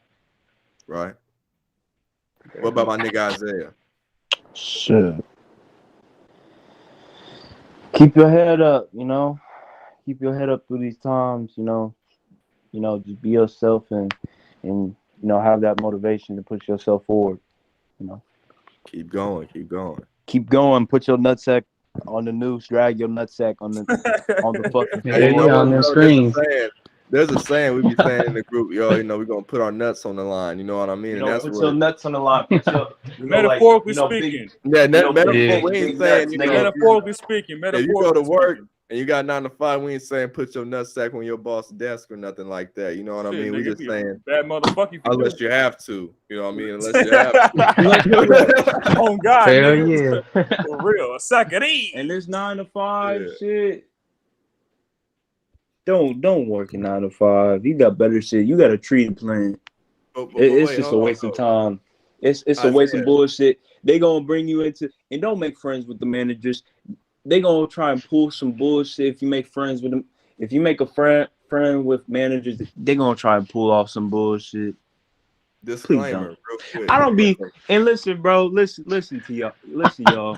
Right. What about my nigga Isaiah? Shit. Keep your head up, you know. keep your head up through these times. Just be yourself and have that motivation to push yourself forward. Keep going, keep going. Keep going. Put your nutsack on the noose. Drag your nutsack on the fucking Yeah, Hey, you know yeah, what, on the bro? screen. There's a saying we be saying in the group, yo. We're gonna put our nuts on the line. You know what I mean? And that's Put what. your nuts on the line. Put your, Metaphorically big, speaking. Yeah, metaphor. Yeah. We ain't big saying, nuts, you nigga. know, Metaphorically speaking. if Metaphorically you go to work speaking. and you got 9 to 5, we ain't saying put your nutsack on your boss's desk or nothing like that. You know what I Shit, mean? nigga, We it'd just be a saying bad motherfucker if you unless do. you have to. You know what I mean? Unless you have to. Oh God, Hell nigga. yeah. For real. A sack of these. And this 9 to 5 Yeah. shit. Don't work a 9 to 5. You got better shit. You got a treatment plan. But It's wait, just a hold on, waste of though. time. It's a waste Isaiah. of bullshit. They gonna bring you into and don't make friends with the managers. They gonna try and pull some bullshit if you make friends with them. If you make a friend with managers, they gonna try and pull off some bullshit. Disclaimer, real quick. I don't be and listen, bro. Listen to y'all. Listen, y'all.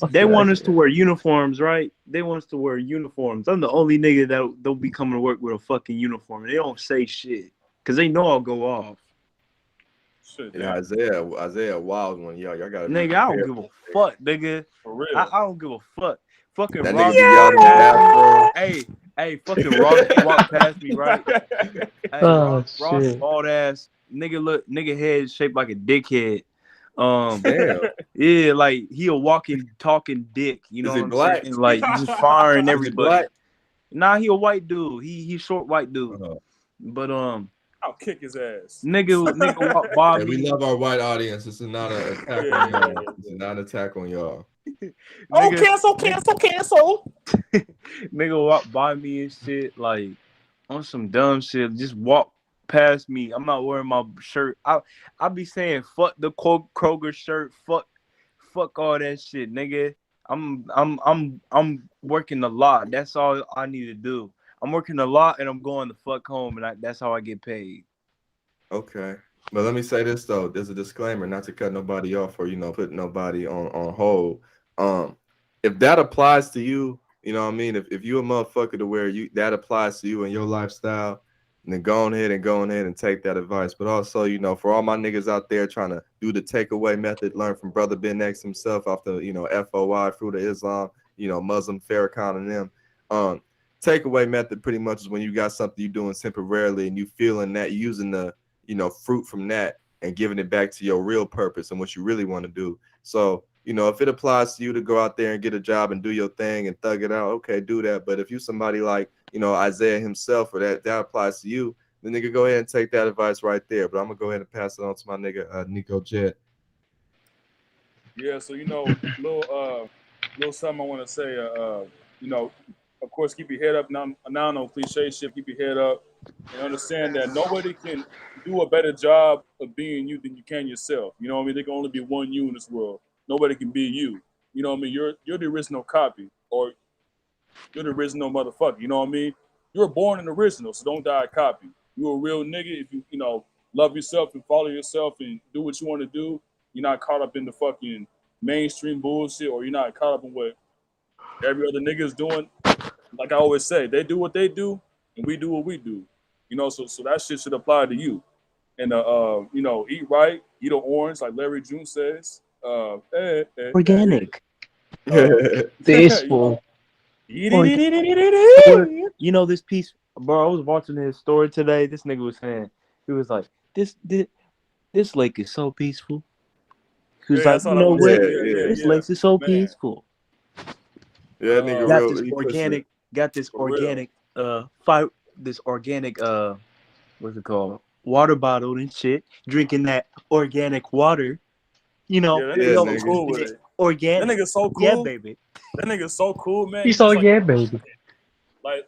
They want us to wear uniforms, right? They want us to wear uniforms. I'm the only nigga that don't be coming to work with a fucking uniform. They don't say shit because they know I'll go off. Shit, Yeah, Isaiah, wild one, y'all gotta. be nigga. I don't prepared. give a fuck, nigga. for real. I don't give a fuck. Fucking That Rock. nigga be yelling in the bathroom. Hey, fucking Rock walk past me, right? Hey, Oh, Ross shit. bald ass nigga head shaped like a dickhead. Damn. Yeah, like he a walking, talking dick. You know Is he what I'm black? saying? Like just firing Is he everybody. black? Nah, he a white dude. He short white dude. Uh-huh. But I'll kick his ass. nigga walk by Hey, we me. love our white audience. This is not an attack Yeah, on yeah, y'all. yeah, This is not an attack on y'all. Oh, Nigga, cancel. nigga walk by me and shit like on some dumb shit. Just walk past me. I'm not wearing my shirt. I be saying fuck the Kroger shirt. Fuck all that shit, nigga. I'm working a lot. That's all I need to do. I'm working a lot and I'm going the fuck home, and that's how I get paid. Okay. But let me say this though. There's a disclaimer, not to cut nobody off or put nobody on hold. If that applies to you, you know what I mean? If you a motherfucker to where that applies to you and your lifestyle, then go ahead and take that advice. But also, for all my niggas out there trying to do the takeaway method, learn from Brother Ben X himself off the, FOI, Fruit of Islam, Muslim Farrakhan and them. Takeaway method pretty much is when you got something you're doing temporarily and you feeling that using the, fruit from that and giving it back to your real purpose and what you really want to do. So, if it applies to you to go out there and get a job and do your thing and thug it out, okay, do that. But if you somebody like, Isaiah himself or that applies to you, then nigga, go ahead and take that advice right there. But I'm gonna go ahead and pass it on to my nigga Nico Jet. Yeah, so little something I want to say. Of course, keep your head up. Now, no cliche shit. Keep your head up and understand that nobody can do a better job of being you than you can yourself. You know what I mean? There can only be one you in this world. Nobody can be you. You know what I mean? You're the original copy, or you're the original motherfucker. You know what I mean? You were born an original, so don't die a copy. You're a real nigga if you love yourself and follow yourself and do what you want to do. You're not caught up in the fucking mainstream bullshit, or you're not caught up in what every other nigga is doing. Like I always say, they do what they do, and we do what we do. So that shit should apply to you. And eat right, eat an orange, like Larry June says. Organic. Tasteful. This piece, bro. I was watching his story today. This nigga was saying, he was like, this lake is so peaceful. He was like, this lake is so peaceful. Yeah, nigga, Got real. this He organic. Got this For real. organic. This organic. What's it called? Water bottle and shit. Drinking that organic water. Yeah, that nigga's so cool with it. Organic. That nigga's so cool. Yeah, baby. That nigga's so cool, man. He's all yeah, baby. Like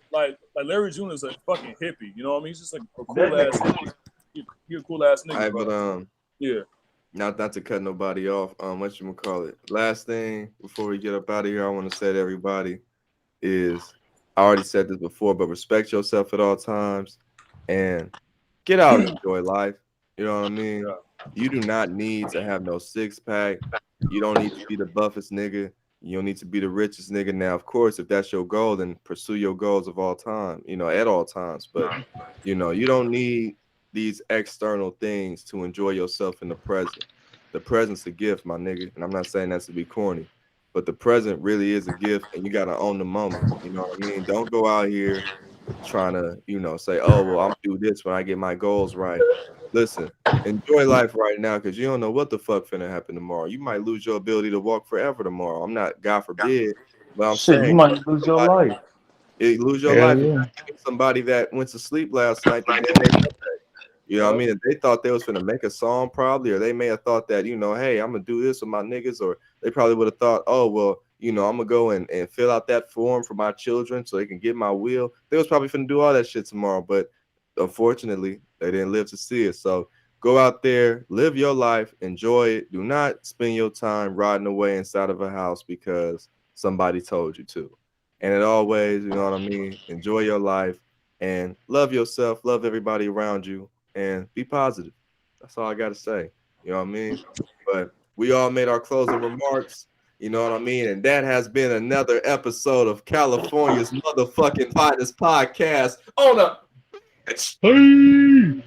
Larry June is a fucking hippie. You know what I mean? He's just like a cool ass hippie. He a cool ass nigga. Right, bro. but yeah. not to cut nobody off. What you gonna call it? Last thing before we get up out of here, I want to say to everybody is, I already said this before, but respect yourself at all times and get out and enjoy life. You know what I mean? Yeah. You do not need to have no 6-pack. You don't need to be the buffest nigga. You don't need to be the richest nigga. Now, of course, if that's your goal, then pursue your goals of all time, at all times. But, you don't need these external things to enjoy yourself in the present. The present's a gift, my nigga. And I'm not saying that to be corny, but the present really is a gift, and you got to own the moment. You know what I mean? Don't go out here trying to, say, oh, well, I'm do this when I get my goals right. Listen, enjoy life right now, because you don't know what the fuck finna happen tomorrow. You might lose your ability to walk forever tomorrow. I'm not, God forbid, but I'm Shit, saying you might lose your life. you lose your Hell life. yeah. Somebody that went to sleep last night, the damn next day. You know what I mean? If they thought they was finna make a song probably, or they may have thought that, hey, I'm gonna do this with my niggas, or they probably would have thought, oh, well, I'm gonna go and fill out that form for my children so they can get my will. They was probably finna do all that shit tomorrow, but unfortunately, they didn't live to see it. So go out there, live your life, enjoy it. Do not spend your time riding away inside of a house because somebody told you to. And it always, you know what I mean? Enjoy your life and love yourself, love everybody around you, and be positive. That's all I got to say. You know what I mean? But we all made our closing remarks. You know what I mean? And that has been another episode of California's motherfucking finest podcast on a Hey!